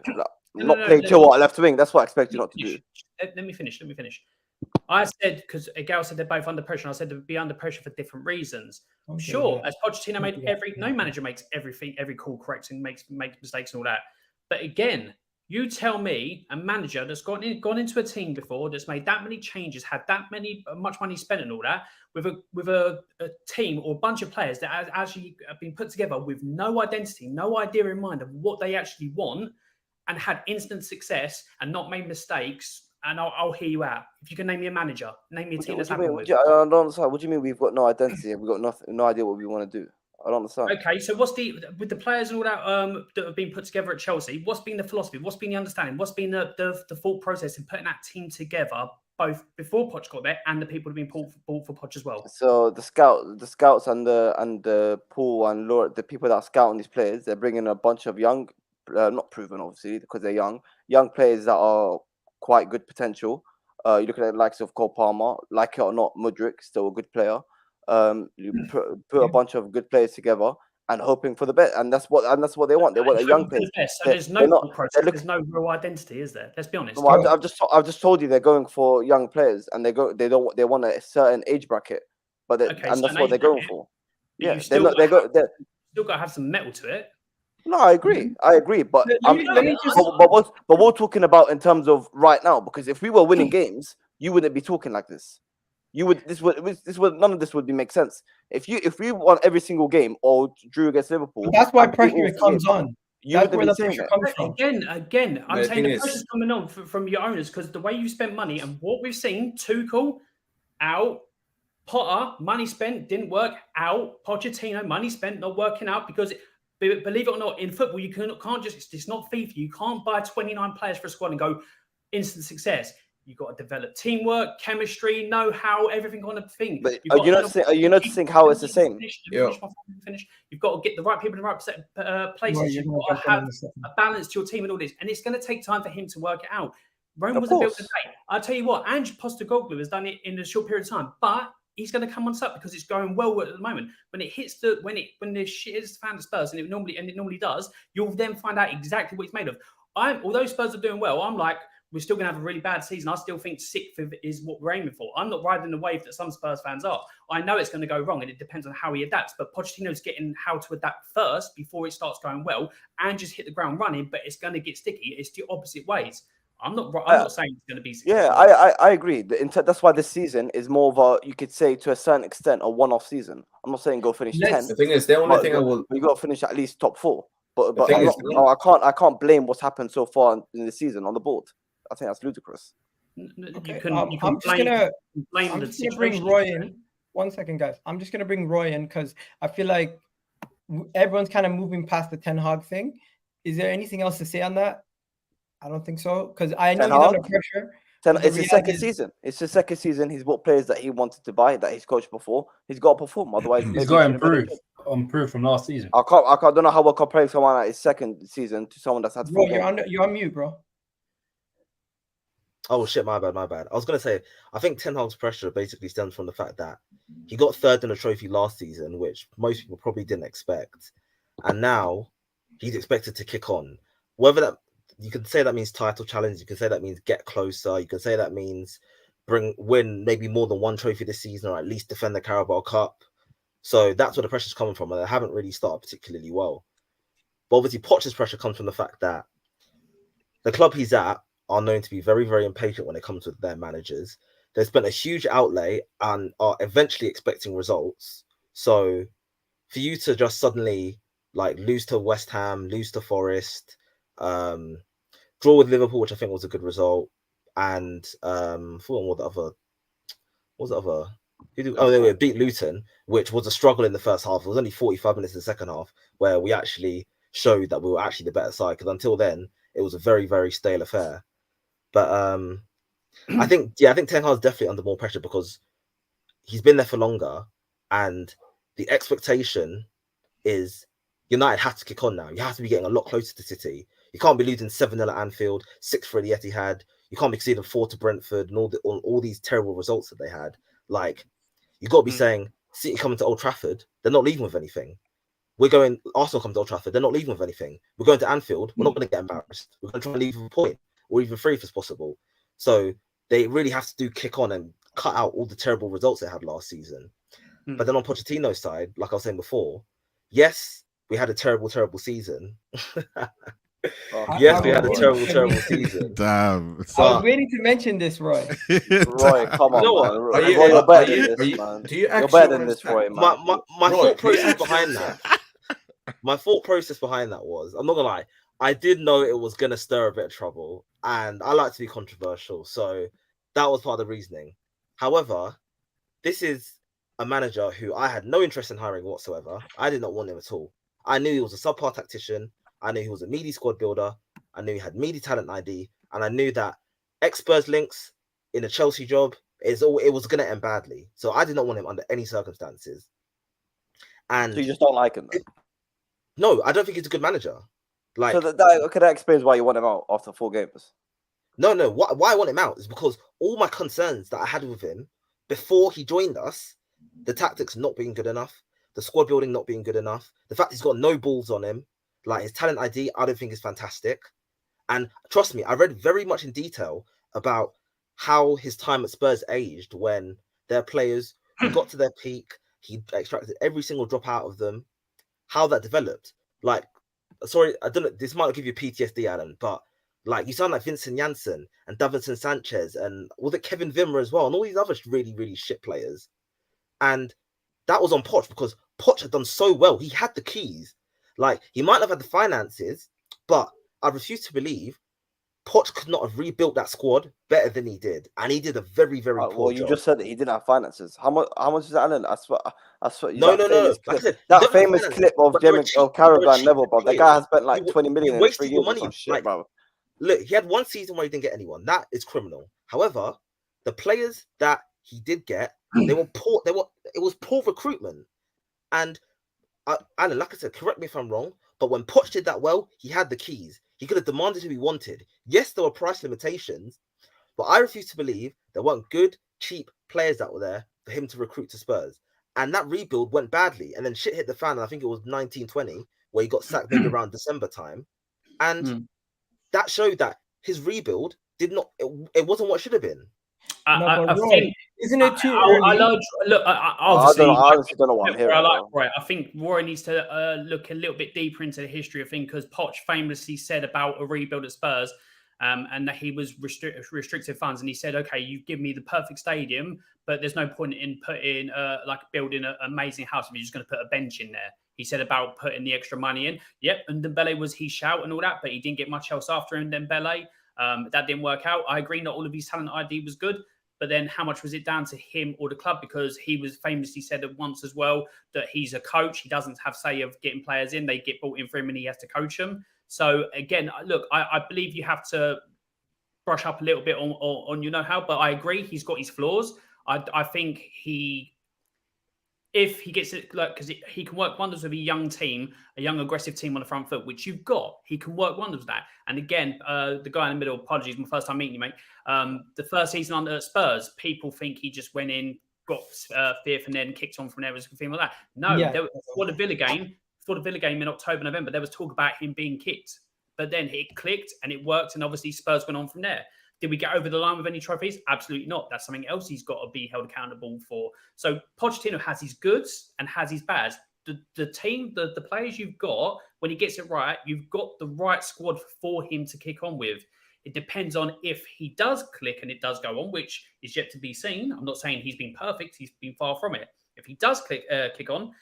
Not play Chilwell at left wing. That's what I expect you not to do. Let me finish. I said, because Egal said they're both under pressure, and I said they'd be under pressure for different reasons. Okay, Sure, yeah. as Pochettino made no manager makes every call correct and makes mistakes and all that. But again, you tell me a manager that's gone into a team before, that's made that many changes, had that much money spent and all that, with a team or a bunch of players that actually have been put together with no identity, no idea in mind of what they actually want, and had instant success and not made mistakes. And I'll hear you out. If you can name me a manager, name me a team that's happened with. I don't understand. What do you mean we've got no identity and we've got no idea what we want to do? I don't understand. Okay, so what's with the players and all that that have been put together at Chelsea? What's been the philosophy? What's been the understanding? What's been the thought process in putting that team together, both before Poch got there and the people who've been bought for Poch as well? So the scouts and the pool and Laura, the people that are scouting these players, they're bringing a bunch of young, not proven obviously because they're young players that are quite good potential. You look at the likes of Cole Palmer, like it or not, Mudryk, still a good player. You put a bunch of good players together and hoping for the best, and that's what they want. They want a young player. So there's no process. There's no real identity, is there? Let's be honest. Well, I've just told you they're going for young players, and they want a certain age bracket, but and that's what they're going for. Yeah, you still got to have some metal to it. No, I agree, but we're talking about in terms of right now, because if we were winning games, you wouldn't be talking like this. None of this would make sense. If we won every single game or drew against Liverpool, but that's why pressure comes on. That's where the pressure comes from. Again, I'm saying the pressure's coming on from your owners because the way you spent money and what we've seen, Tuchel out, Potter money spent didn't work out, Pochettino money spent not working out because. Believe it or not, in football, you can't just, it's not FIFA. You can't buy 29 players for a squad and go instant success. You've got to develop teamwork, chemistry, know-how, everything on a thing. But are you noticing how it's the same? Finish. You've got to get the right people in the right places. You've got to have a balance to your team and all this. And it's going to take time for him to work it out. Rome wasn't built today. I'll tell you what, Ange Postecoglou has done it in a short period of time. But he's going to come on top because it's going well at the moment. When it hits when the shit is fan of Spurs, and it normally does, you'll then find out exactly what it's made of. Although Spurs are doing well, I'm like, we're still going to have a really bad season. I still think sixth is what we're aiming for. I'm not riding the wave that some Spurs fans are. I know it's going to go wrong, and it depends on how he adapts. But Pochettino's getting how to adapt first before it starts going well, and just hit the ground running. But it's going to get sticky. It's the opposite ways. I'm not saying it's going to be successful. Yeah, I agree. That's why this season is more of a, you could say to a certain extent, a one-off season. I'm not saying go finish 10th. The thing is, the only thing you got to finish at least top 4. But I can't blame what's happened so far in the season on the board. I think that's ludicrous. Okay. I'm just gonna bring Roy in. 1 second, guys. I'm just gonna bring Roy in because I feel like everyone's kind of moving past the Ten Hag thing. Is there anything else to say on that? I don't think so, because I know he's under pressure. It's his second season. It's his second season. He's bought players that he wanted to buy, that he's coached before. He's got to perform. Otherwise, He's maybe got to he shouldn't have been improve from last season. I don't know how we'll compare someone at his second season to someone that's had 4 games. You're on mute, bro. Oh shit, my bad. I was gonna say, I think Ten Hag's pressure basically stems from the fact that he got third in a trophy last season, which most people probably didn't expect, and now he's expected to kick on. Whether that, you can say that means title challenge, you can say that means get closer, you can say that means win maybe more than one trophy this season, or at least defend the Carabao Cup. So that's where the pressure's coming from, and they haven't really started particularly well. But obviously, Poch's pressure comes from the fact that the club he's at are known to be very, very impatient when it comes with their managers. They spent a huge outlay and are eventually expecting results. So for you to just suddenly like lose to West Ham, lose to Forest, draw with Liverpool, which I think was a good result, and they beat Luton, which was a struggle in the first half. It was only 45 minutes in the second half where we actually showed that we were actually the better side, because until then it was a very, very stale affair. But I think Ten Hag's definitely under more pressure because he's been there for longer, and the expectation is United have to kick on now. You have to be getting a lot closer to City. You can't be losing 7-0 at Anfield, 6 for the Etihad. You can't be conceding 4 to Brentford and all these terrible results that they had. Like, you got to be saying, City coming to Old Trafford, they're not leaving with anything. Arsenal come to Old Trafford, they're not leaving with anything. We're going to Anfield, we're not going to get embarrassed. We're going to try and leave with a point, or even 3 if it's possible. So they really have to kick on and cut out all the terrible results they had last season. But then on Pochettino's side, like I was saying before, yes, we had a terrible, terrible season. Yes, we had a terrible, terrible season. Damn. I was waiting to mention this, Roy. Roy, come on, You know man. what? You're better than this, man. Do you You're actually better than this, Roy, man. My Roy, thought do you process actually behind that. My thought process behind that was, I'm not gonna lie, I did know it was gonna stir a bit of trouble, and I like to be controversial, so that was part of the reasoning. However, this is a manager who I had no interest in hiring whatsoever. I did not want him at all. I knew he was a subpar tactician. I knew he was a meaty squad builder. I knew he had meaty talent ID, and I knew that ex-Spurs links in a Chelsea job it was going to end badly. So I did not want him under any circumstances. And so you just don't like him, then? No, I don't think he's a good manager. Like, so that explains why you want him out after 4 games. No. Why I want him out is because all my concerns that I had with him before he joined us, the tactics not being good enough, the squad building not being good enough, the fact he's got no balls on him, like his talent ID, I don't think is fantastic. And trust me, I read very much in detail about how his time at Spurs aged when their players who got to their peak, he extracted every single drop out of them, how that developed. Like, sorry, I don't know, this might give you PTSD, Alan, but like you sound like Vincent Janssen and Davinson Sanchez and all the Kevin Wimmer as well, and all these other really, really shit players. And that was on Poch because Poch had done so well. He had the keys. Like, he might not have had the finances, but I refuse to believe Poch could not have rebuilt that squad better than he did. And he did a very, very poor Well, you job. just said that he didn't have finances. How much is that, Alan? I swear. No. Like I said, that famous clip of Caravan level, bro. The guy has spent like 20 million in 3 years or some shit, bro. Look, he had one season where he didn't get anyone. That is criminal. However, the players that he did get, they were poor. It was poor recruitment. And Alan, like I said, correct me if I'm wrong, but when Poch did that well, he had the keys. He could have demanded who he wanted. Yes, there were price limitations, but I refuse to believe there weren't good, cheap players that were there for him to recruit to Spurs. And that rebuild went badly. And then shit hit the fan. And I think it was 1920 where he got sacked maybe around December time. And that showed that his rebuild it wasn't what it should have been. I think, isn't it too early? I honestly don't know what I'm hearing. I think Roy needs to look a little bit deeper into the history of things, because Poch famously said about a rebuild at Spurs and that he was restricted funds, and he said, okay, you give me the perfect stadium, but there's no point in putting building an amazing house if you're just going to put a bench in there. He said about putting the extra money in. Yep, and Dembele was his shout and all that, but he didn't get much else after him, Dembele. That didn't work out. I agree, not all of his talent ID was good, but then how much was it down to him or the club? Because he was famously said at once as well that he's a coach. He doesn't have say of getting players in. They get brought in for him and he has to coach them. So again, look, I believe you have to brush up a little bit on you know how. But I agree, he's got his flaws. I think if he gets it, like, because he can work wonders with a young team, a young aggressive team on the front foot, which you've got. He can work wonders with that. And again, the guy in the middle, apologies, my first time meeting you, mate. The first season under Spurs, people think he just went in, got fifth, and then kicked on from there, was a thing like that. No, for the Villa game in October, November, there was talk about him being kicked, but then it clicked and it worked, and obviously Spurs went on from there. Did we get over the line with any trophies? Absolutely not. That's something else he's got to be held accountable for. So Pochettino has his goods and has his bads. The team, the players you've got, when he gets it right, you've got the right squad for him to kick on with. It depends on if he does click and it does go on, which is yet to be seen. I'm not saying he's been perfect. He's been far from it. If he does kick on,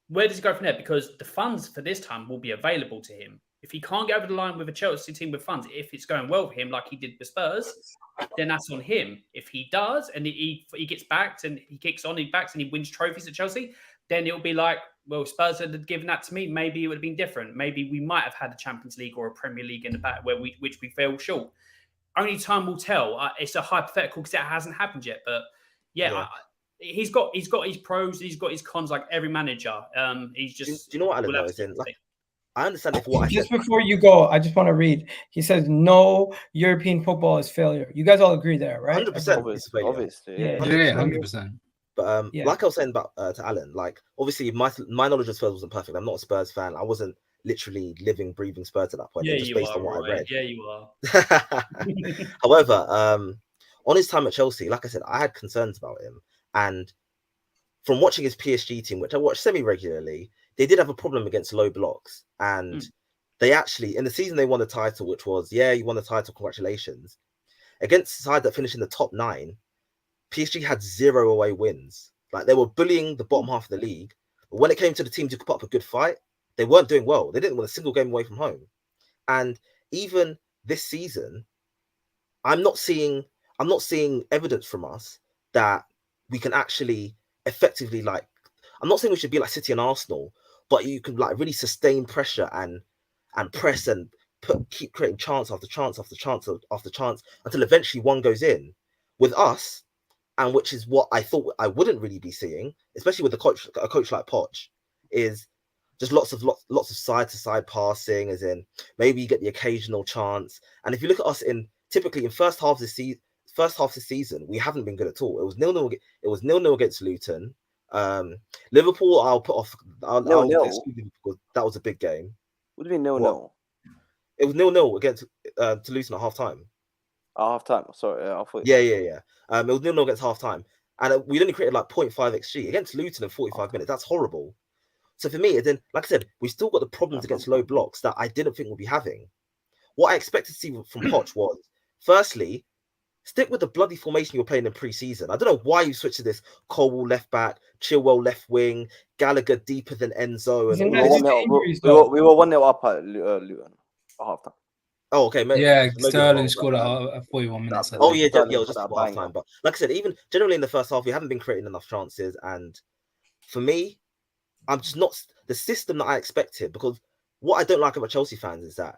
where does he go from there? Because the funds for this time will be available to him. If he can't get over the line with a Chelsea team with funds, if it's going well for him like he did with Spurs, then that's on him. If he does and he gets backed and he kicks on, he backs and he wins trophies at Chelsea, then it'll be like, well, Spurs had given that to me. Maybe it would have been different. Maybe we might have had a Champions League or a Premier League in the back which we fell short. Only time will tell. It's a hypothetical because it hasn't happened yet. But he's got his pros, he's got his cons like every manager. He's just. Do you know what Alan knows? I understand if what I just said. Before you go, I just want to read. He says no European football is failure. You guys all agree there, right? 100%. Obviously, yeah, 100%. But like I was saying about to Alan, like obviously my knowledge of Spurs wasn't perfect. I'm not a Spurs fan. I wasn't literally living, breathing Spurs at that point. Yeah, just based on what I read. Yeah, you are. However, on his time at Chelsea, like I said, I had concerns about him, and from watching his PSG team, which I watch semi-regularly, they did have a problem against low blocks, and they actually, in the season they won the title, which was, you won the title, congratulations. Against the side that finished in the top 9, PSG had 0 away wins. Like, they were bullying the bottom half of the league, but when it came to the teams who could put up a good fight, they weren't doing well. They didn't win a single game away from home. And even this season, I'm not seeing evidence from us that we can actually effectively, like, I'm not saying we should be like City and Arsenal, but you can like really sustain pressure and press and keep creating chance after chance after chance after chance until eventually one goes in. With us, and which is what I thought I wouldn't really be seeing, especially with a coach like Poch, is just lots of side to side passing, as in maybe you get the occasional chance. And if you look at us typically in first half of the season, we haven't been good at all. It was 0-0. It was 0-0 against Luton. Liverpool, I'll put off. That was a big game. What do you mean 0-0? It was 0-0 against to Luton at half time. Half time. Sorry, I thought. Yeah. It was 0-0 against half time, and we only created like 0.5 xg against Luton in 45 minutes. That's horrible. So for me, then, like I said, we still got the problems against low blocks that I didn't think we'd be having. What I expected to see from Poch was, firstly, stick with the bloody formation you were playing in pre-season. I don't know why you switched to this Colwell left back, Chilwell left wing, Gallagher deeper than Enzo. And we were 1-0 up at Luton at half time. Oh, okay. Yeah, Sterling scored at 41 minutes. Oh, yeah, it was just half time. But like I said, even generally in the first half, we haven't been creating enough chances. And for me, I'm just not the system that I expected, because what I don't like about Chelsea fans is that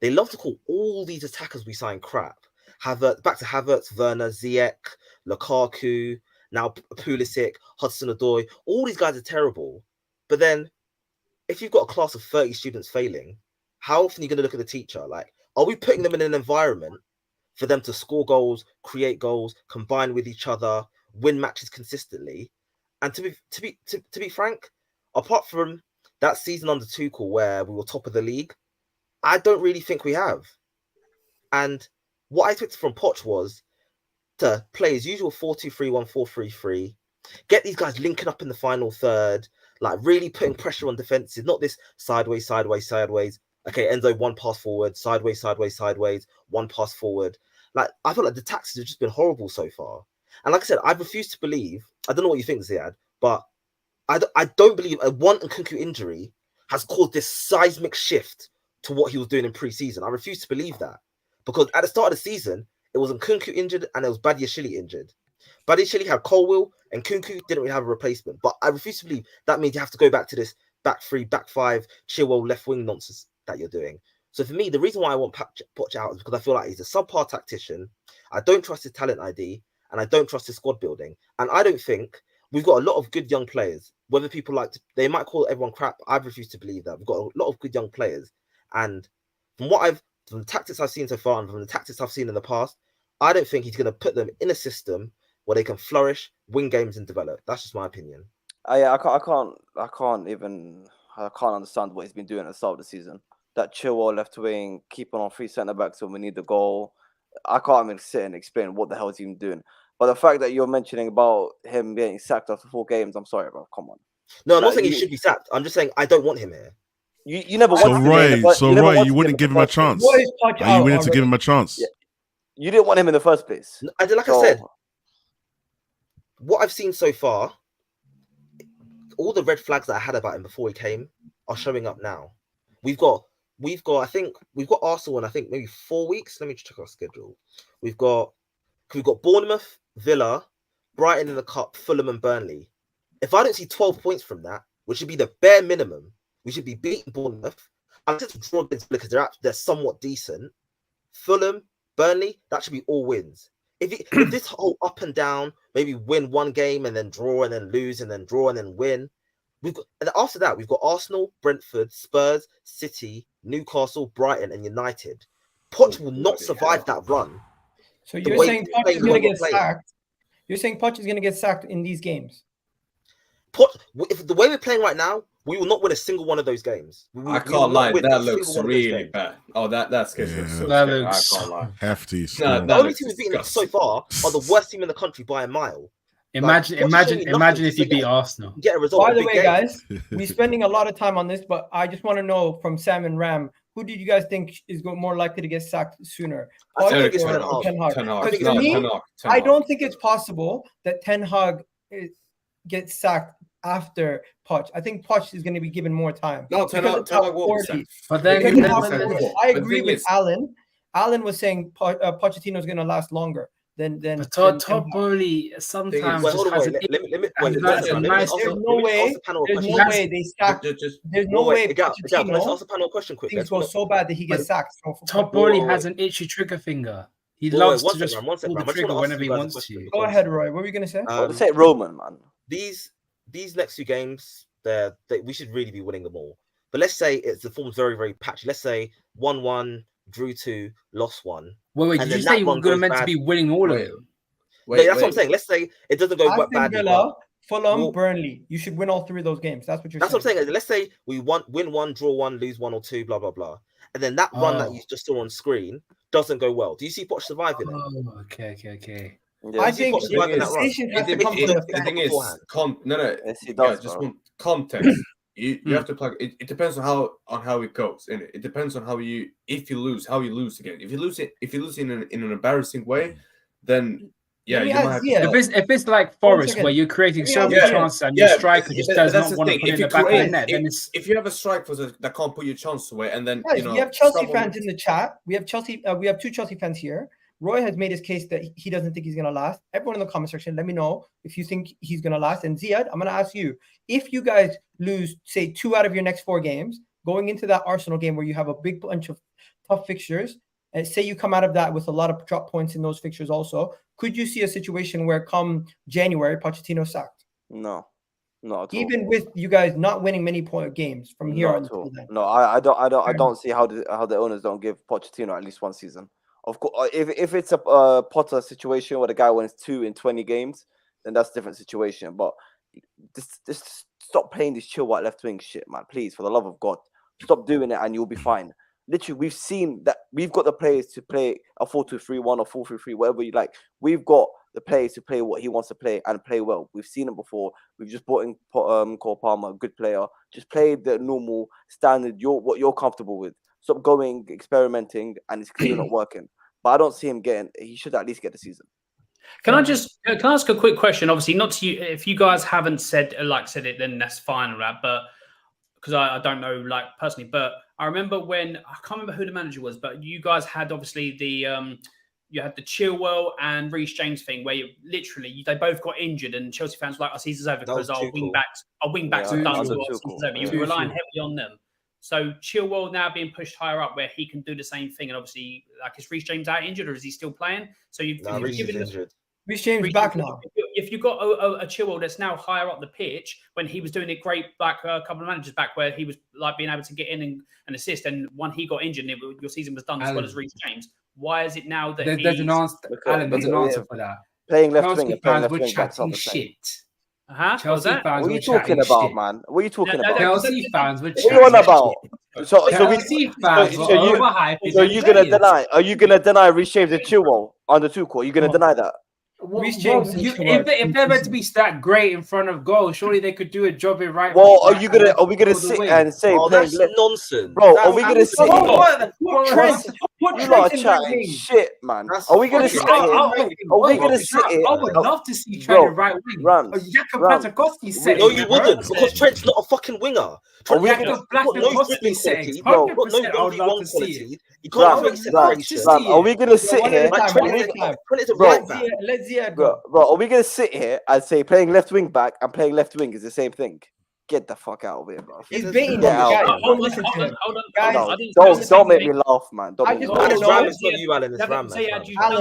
they love to call all these attackers we sign crap. Back to Havertz, Werner, Ziyech, Lukaku, now Pulisic, Hudson-Odoi. All these guys are terrible. But then, if you've got a class of 30 students failing, how often are you going to look at the teacher? Like, are we putting them in an environment for them to score goals, create goals, combine with each other, win matches consistently? And to be frank, apart from that season under Tuchel where we were top of the league, I don't really think we have. And what I expected from Poch was to play his usual 4-2-3-1, 4-3-3, get these guys linking up in the final third, like really putting pressure on defenses, not this sideways. Okay, Enzo, one pass forward, sideways, one pass forward. Like, I feel like the tactics have just been horrible so far. And like I said, I refuse to believe, I don't know what you think, Ziad, but I don't believe a Nkunku injury has caused this seismic shift to what he was doing in pre-season. I refuse to believe that. Because at the start of the season, it was Nkunku injured and it was Badiashile injured. Badiashile had Colwell and Nkunku didn't really have a replacement. But I refuse to believe that means you have to go back to this back 3, back 5, Chilwell left wing nonsense that you're doing. So for me, the reason why I want Poch out is because I feel like he's a subpar tactician. I don't trust his talent ID, and I don't trust his squad building. And I don't think we've got a lot of good young players. Whether people they might call everyone crap. I refuse to believe that. We've got a lot of good young players. And from the tactics I've seen so far, and from the tactics I've seen in the past, I don't think he's going to put them in a system where they can flourish, win games, and develop. That's just my opinion. I can't understand what he's been doing at the start of the season. That Chilwell left wing, keeping on 3 centre backs when we need the goal. I can't even sit and explain what the hell he's even doing. But the fact that you're mentioning about him getting sacked after 4 games, I'm sorry, bro. Come on. No, I'm not saying he should be sacked. I'm just saying I don't want him here. You never So wanted Roy, you wouldn't give him a chance. Are you willing to give him a chance? Yeah. You didn't want him in the first place. I said, what I've seen so far, all the red flags that I had about him before he came are showing up now. We've got Arsenal in I think maybe 4 weeks. Let me check our schedule. We've got Bournemouth, Villa, Brighton in the Cup, Fulham and Burnley. If I don't see 12 points from that, which should be the bare minimum, we should be beating Bournemouth. I'm just draw against because they're somewhat decent. Fulham, Burnley, that should be all wins. If this whole up and down, maybe win one game and then draw and then lose and then draw and then win. And after that, we've got Arsenal, Brentford, Spurs, City, Newcastle, Brighton, and United. Poch will not survive that run. So you're saying Poch is going to get sacked? You're saying Poch is going to get sacked in these games? If the way we're playing right now, we will not win a single one of those games. I can't lie, that looks really bad. Oh, that scares me. That looks I can't lie. Hefty. The only team we've beaten so far are the worst team in the country by a mile. Imagine if you beat Arsenal. Get a result. By the way, guys, we're spending a lot of time on this, but I just want to know from Sam and Ram, who do you guys think is more likely to get sacked sooner? I think it's Ten Hag. Ten Hag. Because to me, I don't think it's possible that Ten Hag gets sacked after Poch. I think Poch is going to be given more time. No, Ten Hag will be sacked. But then I agree with Alan. Alan was saying Pochettino is going to last longer than. But Todd Bowley sometimes just has an. There's no way they sack. There's no way Pochettino. Let's ask the panel a question quick. Things go so bad that he gets sacked. Todd Bowley has an itchy trigger finger. He loves to just pull the trigger whenever he wants to. Go ahead, Roy. What were you going to say? Say Roman, man. These next 2 games, we should really be winning them all. But let's say the form's very, very patchy. Let's say 1-1, drew 2, lost 1. Wait, did you say you were meant to be winning all of them? That's what I'm saying. Let's say it doesn't go badly. Villa, Fulham, Burnley. You should win all 3 of those games. That's what you're saying. That's what I'm saying. Let's say we win 1, draw 1, lose 1 or 2, blah, blah, blah. And then that run that you just saw on screen doesn't go well. Do you see Poch surviving it? Oh, okay. Yeah, I think the thing is, guys, just one context. You have to plug. It depends on how it goes, and it depends on how you lose again. If you lose in an embarrassing way, then you might have if it's like Forest where you're creating so many chances and your striker just does not want to put it in the back of the net, then it's if you have a striker that can't put your chance away, and then we have Chelsea fans in the chat. We have 2 Chelsea fans here. Roy has made his case that he doesn't think he's going to last. Everyone in the comment section, let me know if you think he's going to last. And Ziad, I'm going to ask you, if you guys lose, say, 2 out of your next 4 games, going into that Arsenal game where you have a big bunch of tough fixtures, and say you come out of that with a lot of drop points in those fixtures also, could you see a situation where come January, Pochettino sacked? No, not at all. Even with you guys not winning many point games from here on. No, I don't see how the owners don't give Pochettino at least 1 season. Of course, if it's a Potter situation where the guy wins 2 in 20 games, then that's a different situation. But just stop playing this chill white left wing shit, man. Please, for the love of God, stop doing it, and you'll be fine. Literally, we've seen that we've got the players to play a 4-2-3-1 or 4-3-3, whatever you like. We've got the players to play what he wants to play and play well. We've seen it before. We've just brought in Cole Palmer, a good player. Just play the normal standard, what you're comfortable with. Stop going, experimenting, and it's clearly not working. But I don't see him he should at least get the season. Can I ask a quick question? Obviously, not to you. If you guys haven't said it, then that's fine, right? But because I don't know, personally, but I remember when I can't remember who the manager was, but you guys had obviously you had the Chilwell and Reece James thing where they both got injured, and Chelsea fans were like, "Our season's over because our wing backs are done. Our season's over." You were relying heavily on them. So Chilwell now being pushed higher up where he can do the same thing. And obviously, like, is Reece James out injured or is he still playing? So you've given injured. Reece James back now. If you've got a Chilwell that's now higher up the pitch, when he was doing it great back a couple of managers back, where he was like being able to get in and assist, and when he got injured, your season was done as well as Reece James. Why is it now that there's an answer? Alan, there's an answer for that. Playing left Chelsea wing and fans playing left were wing back's not chatting the same. shit. Chelsea fans What are were you talking chatting about, shit. man? What are you talking about? Chelsea fans were What are you on chatting about? shit. So Chelsea fans were overhyping. So you're gonna deny? Are you gonna deny Reece James and Chilwell on the 2 court? You're gonna deny that? If they're meant to be that great in front of goal, surely they could do a job in right. Well, are we gonna sit and say, that's nonsense, bro? Are we gonna sit? What You lot are chatting shit, man. Are we gonna sit here? Are we gonna sit here? I would love to see Trent in right wing. No, you wouldn't, because Trent's not a fucking winger. Are we He's gonna? got no dribbling qualities. He's got no 1v1 qualities. You can't Ram, create separation. Are we gonna sit here? Trent is a right back. Let's see it Bro, are we gonna sit here and say playing left wing back and playing left wing is the same thing? Get the fuck out of here, bro. He's baiting Get out, guys. man. Don't listen to him. Guys, Don't make me laugh, man. Don't I make me just laugh. wanna know- Ram, it's not you, Alan. It's Ram.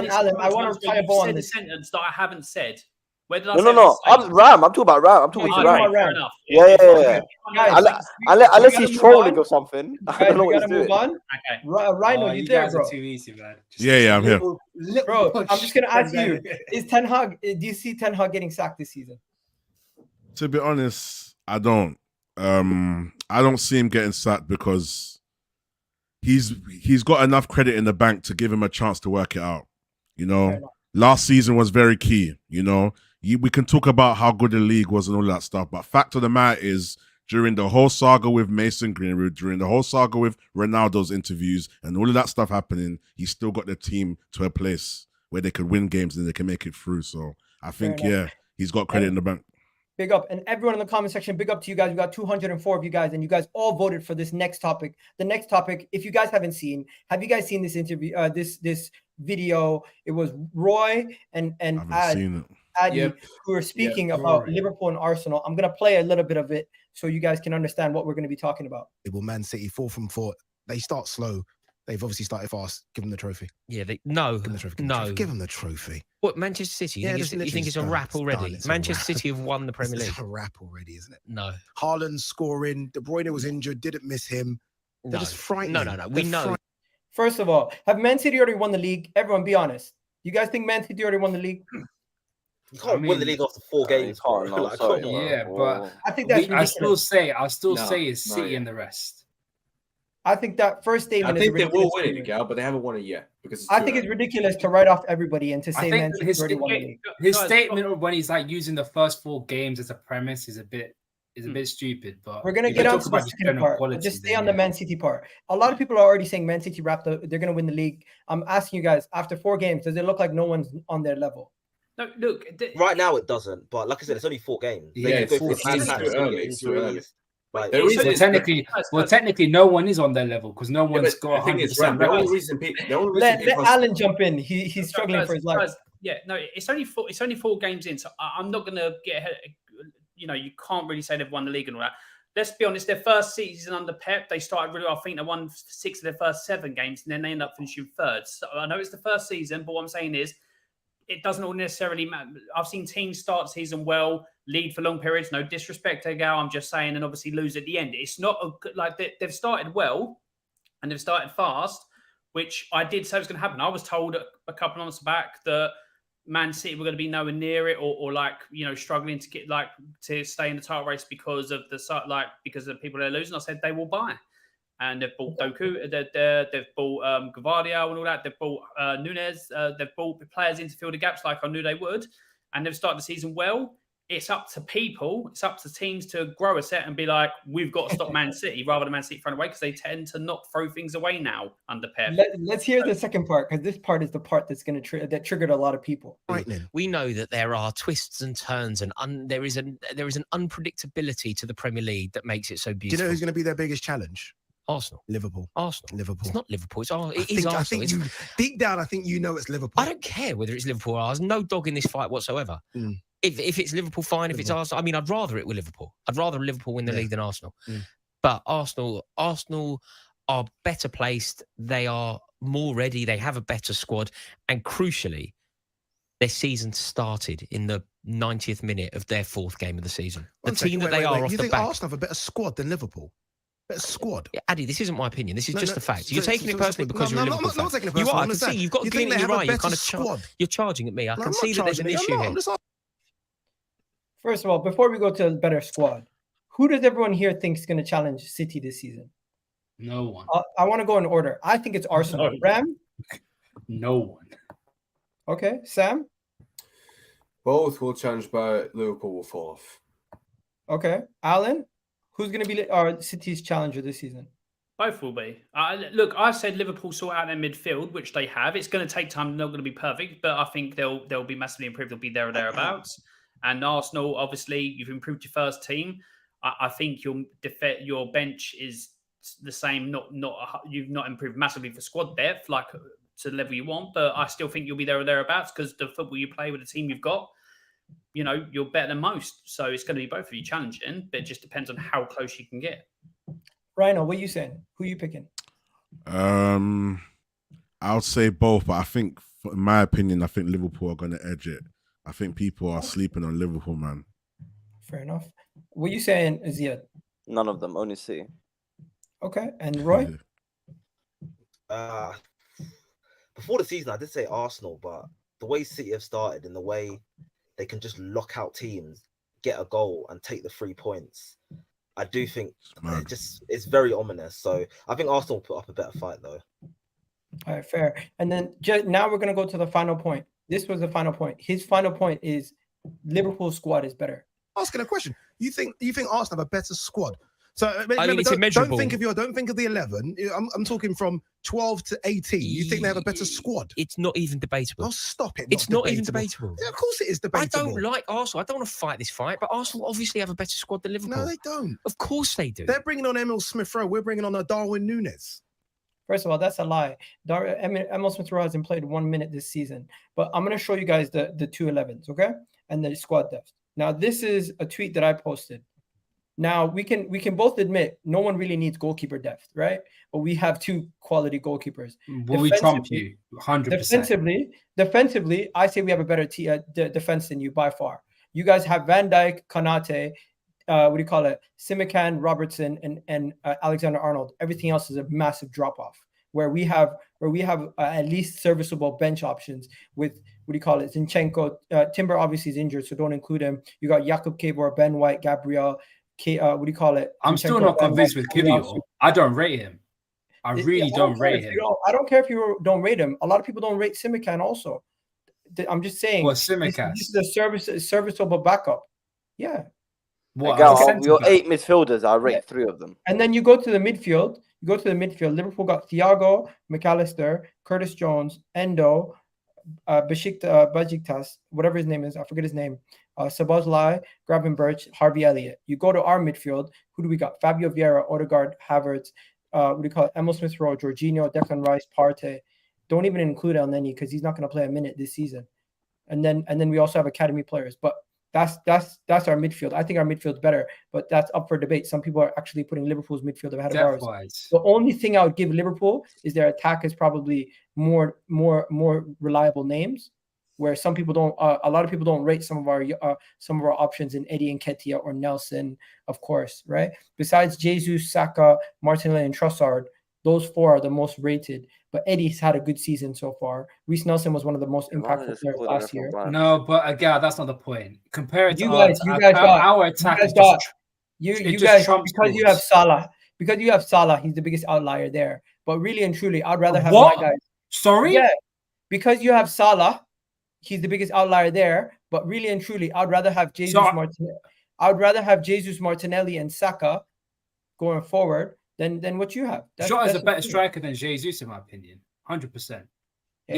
Alan, I want to tie a ball on said a this. sentence that I haven't said. Where did I No. I'm Ram. I'm talking about Ram. I'm talking to Ram. Fair enough. Yeah. Guys, Unless he's trolling or something. I Guys, don't know we what gotta he's move doing. on. Okay. Rhino, you there, guys bro? are too easy, man. Yeah, I'm here. Bro, I'm just gonna ask you: is Ten Hag? Do you see Ten Hag getting sacked this season? To be honest, I don't. I don't see him getting sacked because he's got enough credit in the bank to give him a chance to work it out. You know, last season was very key. You know, we can talk about how good the league was and all that stuff, but fact of the matter is, during the whole saga with Mason Greenwood, during the whole saga with Ronaldo's interviews and all of that stuff happening, he still got the team to a place where they could win games and they can make it through. So I think, he's got credit in the bank. Big up. And everyone in the comment section, big up to you guys. We got 204 of you guys, and you guys all voted for this next topic. The next topic, if you guys haven't seen, have you guys seen this interview, this video? It was Roy and Addy who were speaking about Liverpool and Arsenal. I'm going to play a little bit of it so you guys can understand what we're going to be talking about. Man City 4 from 4. They start slow. They've obviously started fast. Give them the trophy. Yeah, Give them the trophy. What, Manchester City? You think it's a wrap already? Manchester City have won the Premier League. It's a wrap already, isn't it? No. Haaland scoring. De Bruyne was injured. Didn't miss him. They're just frightening. No. We know. First of all, have Man City already won the league? Everyone, be honest. You guys think Man City already won the league? You can't win the league after 4 games. But I think that's ridiculous. I'll still say it's City and the rest. I think that first statement. I think they will win it, Egal, but they haven't won it yet because I think it's ridiculous to write off everybody and to say Man City already won the league. His statement when he's like using the first 4 games as a premise is a bit stupid. But we're gonna get on to the second part. Just stay on the Man City part. A lot of people are already saying Man City wrapped up. They're gonna win the league. I'm asking you guys, after 4 games, does it look like no one's on their level? No, look. Right now it doesn't, but like I said, it's only 4 games. It's too early. Technically, no one is on their level because no one's got 100%. The only reason let Alan jump in. He's struggling for his life. Yeah, no, it's only 4 games in, so I'm not gonna get ahead. You know, you can't really say they've won the league and all that. Let's be honest. Their first season under Pep, they started really well. I think they won 6 of their first 7 games, and then they end up finishing 3rd. So I know it's the first season, but what I'm saying is, it doesn't all necessarily matter. I've seen teams start season well, lead for long periods. No disrespect to Egal, I'm just saying, and obviously lose at the end. It's not like they've started well and they've started fast, which I did say was going to happen. I was told a couple of months back that Man City were going to be nowhere near it, or like, you know, struggling to get to stay in the title race because of the people they're losing. I said they will buy. And they've bought Doku, they've bought Gavardia and all that. They've bought Nunez. They've bought players into fill the gaps like I knew they would. And they've started the season well. It's up to people. It's up to teams to grow a set and be like, we've got to stop Man City rather than Man City throwing away because they tend to not throw things away now under Pep. Let's hear the second part because this part is the part that's going to that triggered a lot of people. We know that there are twists and turns and there is an unpredictability to the Premier League that makes it so beautiful. Do you know who's going to be their biggest challenge? Arsenal. Liverpool. It's not Liverpool. It's Arsenal. I think deep down, I think you know it's Liverpool. I don't care whether it's Liverpool or Arsenal. No dog in this fight whatsoever. If it's Liverpool, fine. If it's Arsenal, I mean, I'd rather it with Liverpool. I'd rather Liverpool win the league than Arsenal. But Arsenal are better placed. They are more ready. They have a better squad. And crucially, their season started in the 90th minute of their 4th game of the season. The team that they are off you the think back. Arsenal have a better squad than Liverpool? Better squad. Yeah, Addy, this isn't my opinion. This is just a fact. so- You're taking so- it personally so- because no, you're a no, Liverpool I'm not fan. taking it You personally. are. I I'm can just see saying, you've got a you glint think in they your have eye. a You're better kind of squad? you're charging at me. I No, can I'm see not that there's an charging issue at you. here. I'm just First of all, before we go to a better squad, who does everyone here think is going to challenge City this season? No one. I want to go in order. I think it's Arsenal. No. Ram? No one. Okay. Sam? Both will challenge, but Liverpool will fall off. Okay. Alan? Who's going to be our City's challenger this season? Both will be. Look, I said Liverpool sort out their midfield, which they have. It's going to take time. They're not going to be perfect, but I think they'll be massively improved. They'll be there or thereabouts. And Arsenal, obviously, you've improved your first team. I think your bench is the same. You've not improved massively for squad depth, like to the level you want, but I still think you'll be there or thereabouts because the football you play with the team you've got, you're better than most. So it's going to be both of you challenging, but it just depends on how close you can get. Rhino, what are you saying? Who are you picking? I would say both, but I think, in my opinion, I think Liverpool are going to edge it. I think people are sleeping on Liverpool, man. Fair enough. What are you saying, Ziad? None of them, only City. Okay. And Roy? Before the season, I did say Arsenal, but the way City have started and the way they can just lock out teams, get a goal, and take the 3 points, I do think it's very ominous. So I think Arsenal will put up a better fight, though. All right, fair. And then now we're going to go to the final point. This was the final point. His final point is Liverpool's squad is better. Asking a question. You think Arsenal have a better squad? So it's don't immeasurable. think of the 11. I'm talking from 12 to 18. You think they have a better squad? It's not even debatable. Oh, stop it! It's not even debatable. Yeah, of course it is debatable. I don't like Arsenal. I don't want to fight this fight, but Arsenal obviously have a better squad than Liverpool. No, they don't. Of course they do. They're bringing on Emil Smith-Rowe. We're bringing on a Darwin Núñez. First of all, that's a lie. Emil Smith-Rowe hasn't played 1 minute this season. But I'm going to show you guys the 2 11s, okay? And the squad depth. Now, this is a tweet that I posted. Now, we can both admit no one really needs goalkeeper depth, right? But we have 2 quality goalkeepers. Well, we trump you 100%. Defensively, I say we have a better defense than you by far. You guys have Van Dijk, Konate, Simican, Robertson, and Alexander Arnold. Everything else is a massive drop off. Where we have at least serviceable bench options with Zinchenko. Timber obviously is injured, so don't include him. You got Jakub Kevor, Ben White, Gabriel. I'm still not convinced with Kivio. I don't rate him. I really don't rate him. I don't care if you don't rate him. A lot of people don't rate Simican also. I'm just saying. Well, Simican. This is a serviceable backup. Yeah. Your 8 midfielders, I rate 3 of them. And then you go to the midfield. Liverpool got Thiago, McAllister, Curtis Jones, Endo, Bajiktas, whatever his name is. I forget his name. Szoboszlai, Gravenberch, Harvey Elliott. You go to our midfield. Who do we got? Fabio Vieira, Odegaard, Havertz. Emil Smith-Rowe, Jorginho, Declan Rice, Partey. Don't even include El Neni because he's not going to play a minute this season. And then we also have academy players. But that's our midfield. I think our midfield's better, but that's up for debate. Some people are actually putting Liverpool's midfield ahead of ours. The only thing I would give Liverpool is their attack is probably more reliable names, where some people don't. A lot of people don't rate some of our options in Eddie Nketiah or Nelson, of course, right? Besides Jesus, Saka, Martinelli, and Trossard, those 4 are the most rated. But Eddie's had a good season so far. Reece Nelson was one of the most impactful players last year. No, but again, that's not the point. Compared to our attack, because you have Salah. Because you have Salah, he's the biggest outlier there. But really and truly, I'd rather have my guys. Sorry? Yeah, because you have Salah, he's the biggest outlier there. But really and truly, I'd rather have Jesus Martinelli. I'd rather have Jesus Martinelli and Saka going forward than what you have. Jota is a better striker than Jesus, in my opinion. 100%. I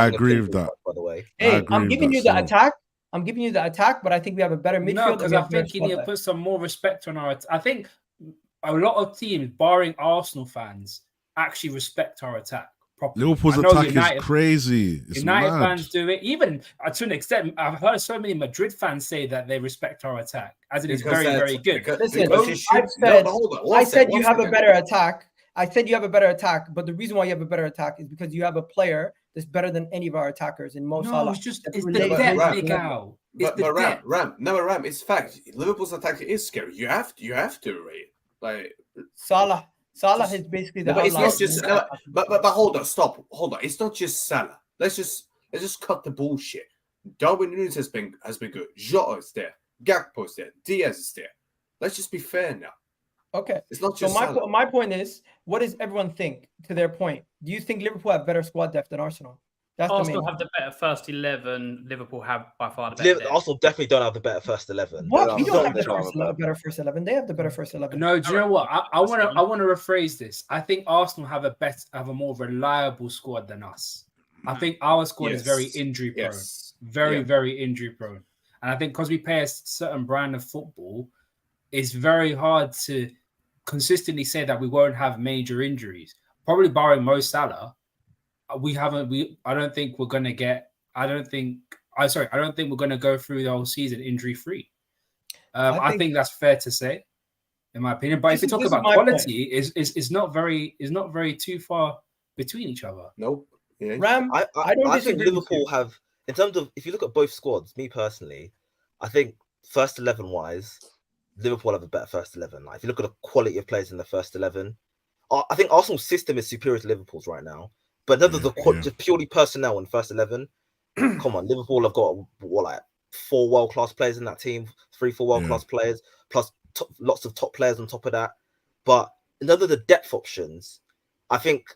agree with that. By the way, hey, I'm giving you the attack. I'm giving you the attack, but I think we have a better midfield. No, because I think you need to put some more respect on our. I think a lot of teams, barring Arsenal fans, actually respect our attack. properly. Liverpool's I know attack is crazy. It's United mad. fans do it. Even to an extent, I've heard so many Madrid fans say that they respect our attack, as it is very, very good. Listen, I said you have a better attack. I said you have a better attack, but the reason why you have a better attack is because you have a player that's better than any of our attackers in Mo Salah. It's the depth, Egal. Ram, it's fact. Liverpool's attack is scary. You have to rate like Salah is basically the. But it's not just. But hold on. It's not just Salah. Let's just cut the bullshit. Darwin Núñez has been good. Jota is there. Gakpo's there. Diaz is there. Let's just be fair now. Okay. It's not so just my point is, what does everyone think? To their point, do you think Liverpool have better squad depth than Arsenal? That's Arsenal the main have the better first 11. Liverpool have by far the better. Arsenal definitely don't have the better first 11. What? We don't have the better first 11. They have the better first 11. No, do you know what? I want to rephrase this. I think Arsenal have a more reliable squad than us. I think our squad is very injury prone, very injury prone, and I think because we play a certain brand of football, it's very hard to consistently say that we won't have major injuries. Probably barring Mo Salah, I don't think we're gonna go through the whole season injury free. I think that's fair to say, in my opinion. But if you talk about quality, is not very too far between each other. Nope. Yeah. Ram, I think Liverpool have, in terms of, if you look at both squads, me personally, I think first 11 wise, Liverpool have a better first 11. Like, if you look at the quality of players in the first 11, I think Arsenal's system is superior to Liverpool's right now. But in terms of just purely personnel in first 11, come on, Liverpool have got like 4 world-class players in that team, 3-4 world-class players, plus lots of top players on top of that. But in terms of the depth options, I think,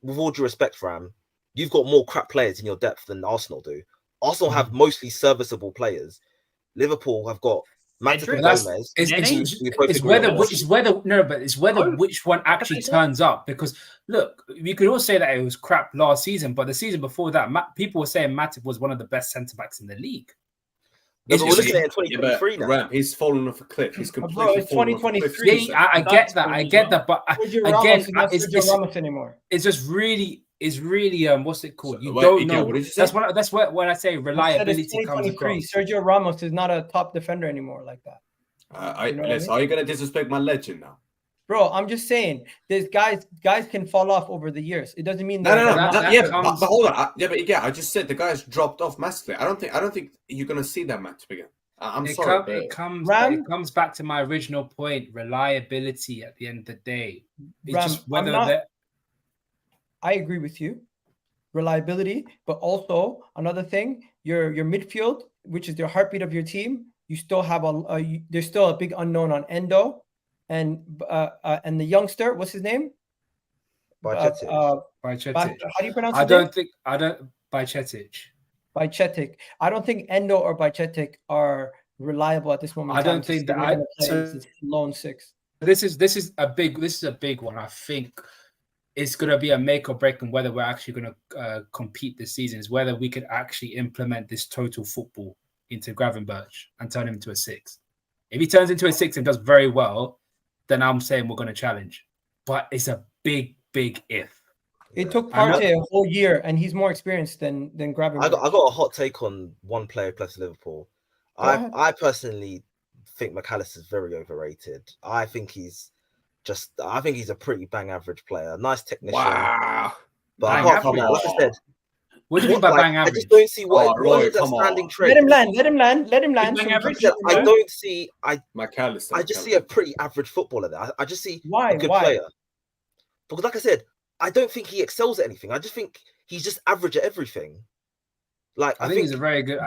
with all due respect, Ram, you've got more crap players in your depth than Arsenal do. Arsenal have mostly serviceable players. Liverpool have got Gomez. It's whether which one actually turns up. Because look, you could all say that it was crap last season, but the season before that, people were saying Matip was one of the best centre backs in the league. No, but we're looking at 2023 now. Ram, he's fallen off a cliff. He's completely it's 2023. Yeah, I get that. But again, Ramos anymore. It's just really. Is really what's it called? You don't know. That's what when I say reliability comes across. Sergio Ramos is not a top defender anymore like that. Are you gonna disrespect my legend now? Bro, I'm just saying, there's guys can fall off over the years. It doesn't mean but hold on. I just said the guys dropped off massively. I don't think you're gonna see that match again. I'm sorry. It comes back to my original point: reliability. At the end of the day, it's just whether I agree with you, reliability, but also another thing, your midfield, which is the heartbeat of your team. You still have there's still a big unknown on Endo, and the youngster, what's his name? Bajcetic. How do you pronounce it? Bajcetic. Bajcetic. I don't think Endo or Bajcetic are reliable at this moment. I don't think that. It's lone 6. This is a big one. I think. It's going to be a make or break on whether we're actually going to compete this season, is whether we could actually implement this total football into Gravenberch and turn him into a 6. If he turns into a 6 and does very well, then I'm saying we're going to challenge. But it's a big if. It took Partey a whole year, and he's more experienced than Gravenberch. I got a hot take on one player plus Liverpool. I personally think McAllister is very overrated. I think he's a pretty bang average player. Nice technician. Wow. But apart from that, like I said, what do you mean by bang average? I just don't see what is that standing trait. Let him land. Bang average. I don't see. McAllister. I just see a pretty average footballer there. I just see a good player. Because, like I said, I don't think he excels at anything. I just think he's just average at everything. Like I think he's a very good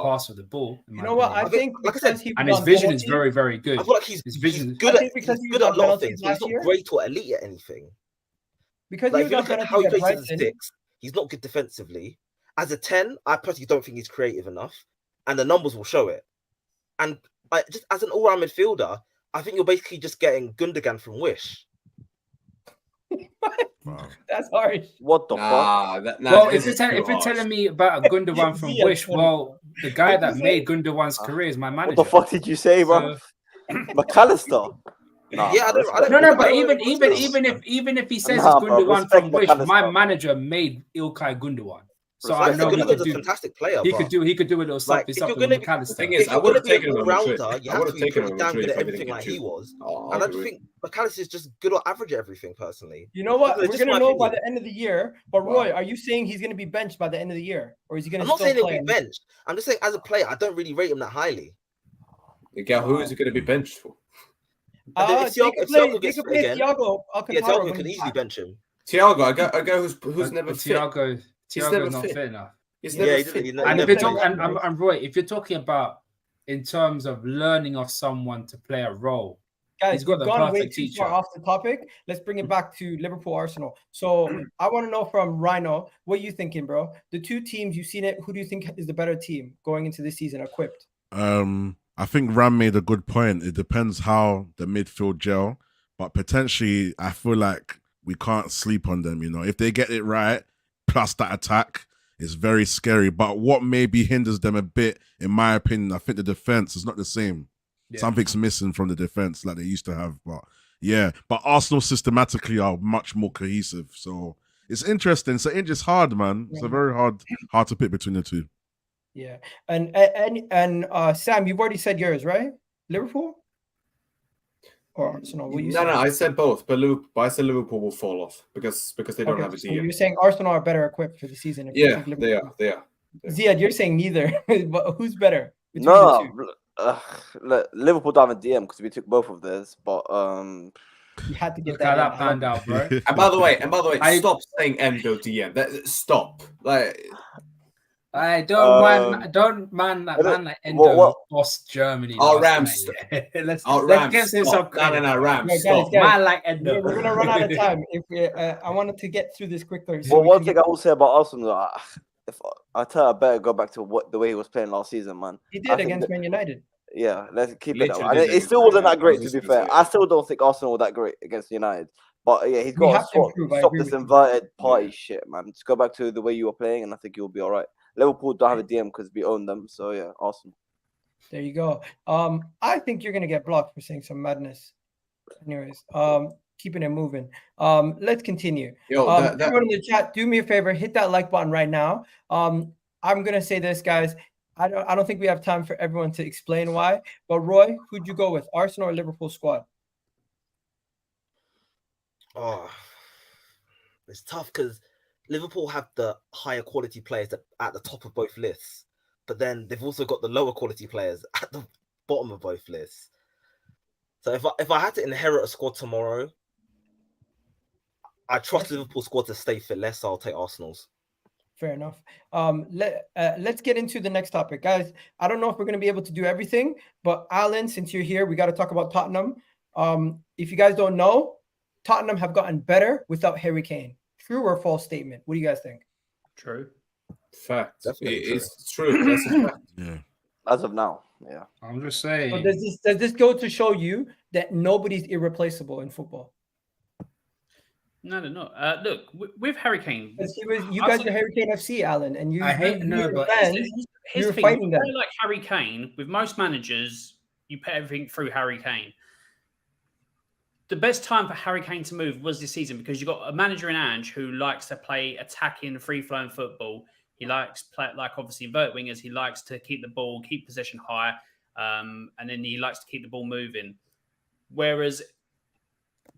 passer of the ball. You know what? I think, like I said, and his vision is very, very good. I feel like his vision is good at a lot of things, but he's not great or elite at anything. Because if you look at how he plays as a 6, he's not good defensively. As a 10, I personally don't think he's creative enough, and the numbers will show it. And just as an all-round midfielder, I think you're basically just getting Gundogan from Wish. Wow. That's harsh. What the fuck? Well, if you're telling me about a Gundogan from Wish, well, the guy that made Gundogan's career is my manager. What the fuck did you say, bro? McAllister. Yeah, I don't. No, but even if he says it's Gundogan from Wish, my manager made Ilkay Gundogan. So I know Gundogan's a fantastic player. He could do a little something with McAllister. The thing is, I would have taken him on Madrid. You have to be pretty damn good at everything like he was. And I just think McAllister is just good or average at everything, personally. You know what? We're going to know by the end of the year. But Roy, are you saying he's going to be benched by the end of the year? Or is he going to I'm not saying he'll be benched. I'm just saying as a player, I don't really rate him that highly. Miguel, who is he going to be benched for? If Thiago gets fit again, Thiago can easily bench him. Thiago, a guy who's never fit. Thiago's not fit enough. And Roy, if you're talking about in terms of learning of someone to play a role, guys, he's got the gone way perfect too teacher. far off the topic. Let's bring it back to Liverpool Arsenal. So I want to know from Rhino, what are you thinking, bro? The two teams, you've seen it. Who do you think is the better team going into this season equipped? I think Ram made a good point. It depends how the midfield gel, but potentially I feel like we can't sleep on them. You know, if they get it right, plus that attack, it's very scary. But what maybe hinders them a bit, in my opinion, I think the defense is not the same. Yeah. Something's missing from the defense like they used to have. But yeah, but Arsenal systematically are much more cohesive. So it's interesting. So it's hard, man. It's a very hard to pick between the two. Yeah, and Sam, you've already said yours, right? Liverpool or Arsenal? No, I said both, but I said Liverpool will fall off because they don't have a DM. So you're saying Arsenal are better equipped for the season? Yeah, they are. Ziad, you're saying neither. But who's better? Liverpool don't have a DM because we took both of theirs, but you had to get that planned out, bro. And by the way, stop saying Endo DM. Stop. Like. I don't man like Endo boss Germany. Rams. Let's Rams. get some credit. Rams. Guys, man like Endo. We're gonna run out of time. If I wanted to get through this quickly. Well, one thing I will say about Arsenal, if I better go back to the way he was playing last season, man. He did against Man United. Yeah, let's keep it up. And it still wasn't that great, to be fair. I still don't think Arsenal were that great against United. But yeah, he's got to stop this inverted party shit, man. Just go back to the way you were playing, and I think you'll be all right. Liverpool don't have a DM because we own them. So yeah, Arsenal. There you go. I think you're gonna get blocked for saying some madness. Anyways, keeping it moving. Let's continue. Everyone in the chat, do me a favor, hit that like button right now. I'm gonna say this, guys. I don't think we have time for everyone to explain why. But Roy, who'd you go with, Arsenal or Liverpool squad? Oh, it's tough because Liverpool have the higher quality players at the top of both lists, but then they've also got the lower quality players at the bottom of both lists. So if I had to inherit a squad tomorrow, I trust Liverpool squad to stay fit less, so I'll take Arsenal's. Fair enough. Let's get into the next topic, guys. I don't know if we're going to be able to do everything, but Alan, since you're here, we got to talk about Tottenham. If you guys don't know, Tottenham have gotten better without Harry Kane. True or false statement? What do you guys think? True. Fact. It's true. That's a fact. Yeah. As of now, yeah. I'm just saying. So does this go to show you that nobody's irreplaceable in football? No, they're not. Look, with Harry Kane, you guys are Harry Kane FC, Alan, and you. I hate but here's the thing. Fighting them. Like Harry Kane, with most managers, you put everything through Harry Kane. The best time for Harry Kane to move was this season because you've got a manager in Ange who likes to play attacking, free-flowing football. He likes play like obviously invert wingers. He likes to keep the ball, keep possession high, and then he likes to keep the ball moving. Whereas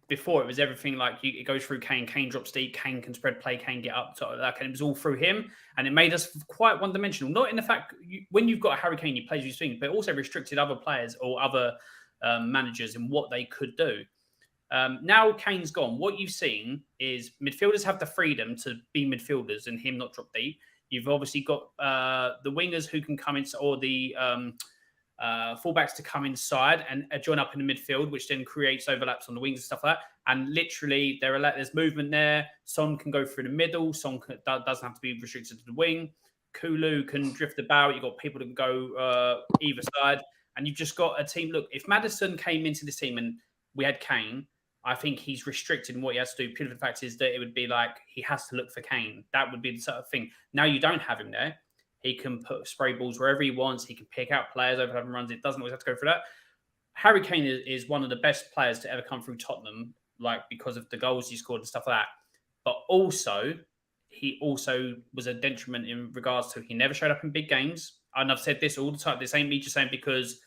before it was everything like it goes through Kane. Kane drops deep. Kane can spread play. Kane get up. Sort of like, and it was all through him, and it made us quite one-dimensional. Not in the fact when you've got a Harry Kane, you play his swing, but also restricted other players or other managers in what they could do. Now Kane's gone. What you've seen is midfielders have the freedom to be midfielders and him not drop deep. You've obviously got the wingers who can come in, or the fullbacks to come inside and join up in the midfield, which then creates overlaps on the wings and stuff like that. And literally, there's movement there. Son can go through the middle. Son doesn't have to be restricted to the wing. Kulu can drift about. You've got people that can go either side. And you've just got a team. Look, if Maddison came into this team and we had Kane, I think he's restricted in what he has to do. Purely the fact is that it would be like he has to look for Kane. That would be the sort of thing. Now you don't have him there. He can put spray balls wherever he wants. He can pick out players, overlap and runs. It doesn't always have to go for that. Harry Kane is one of the best players to ever come through Tottenham, like because of the goals he scored and stuff like that. But also, he also was a detriment in regards to he never showed up in big games. And I've said this all the time. This ain't me just saying because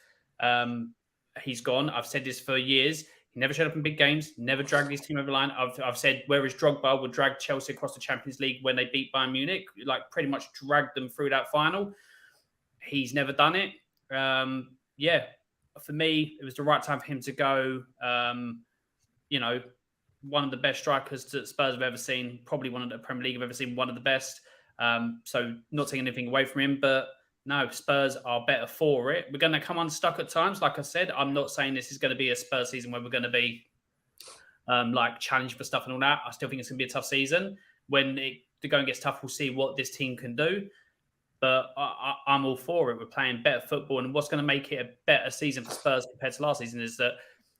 he's gone. I've said this for years. He never showed up in big games, never dragged his team over the line. I've said whereas Drogba would drag Chelsea across the Champions League when they beat Bayern Munich, like pretty much dragged them through that final. He's never done it. Yeah, for me, it was the right time for him to go. You know, one of the best strikers that Spurs have ever seen, probably one of the Premier League have ever seen, one of the best. So not taking anything away from him, but no, Spurs are better for it. We're going to come unstuck at times. Like I said, I'm not saying this is going to be a Spurs season where we're going to be like challenged for stuff and all that. I still think it's going to be a tough season. When the going gets tough, we'll see what this team can do. But I'm all for it. We're playing better football. And what's going to make it a better season for Spurs compared to last season is that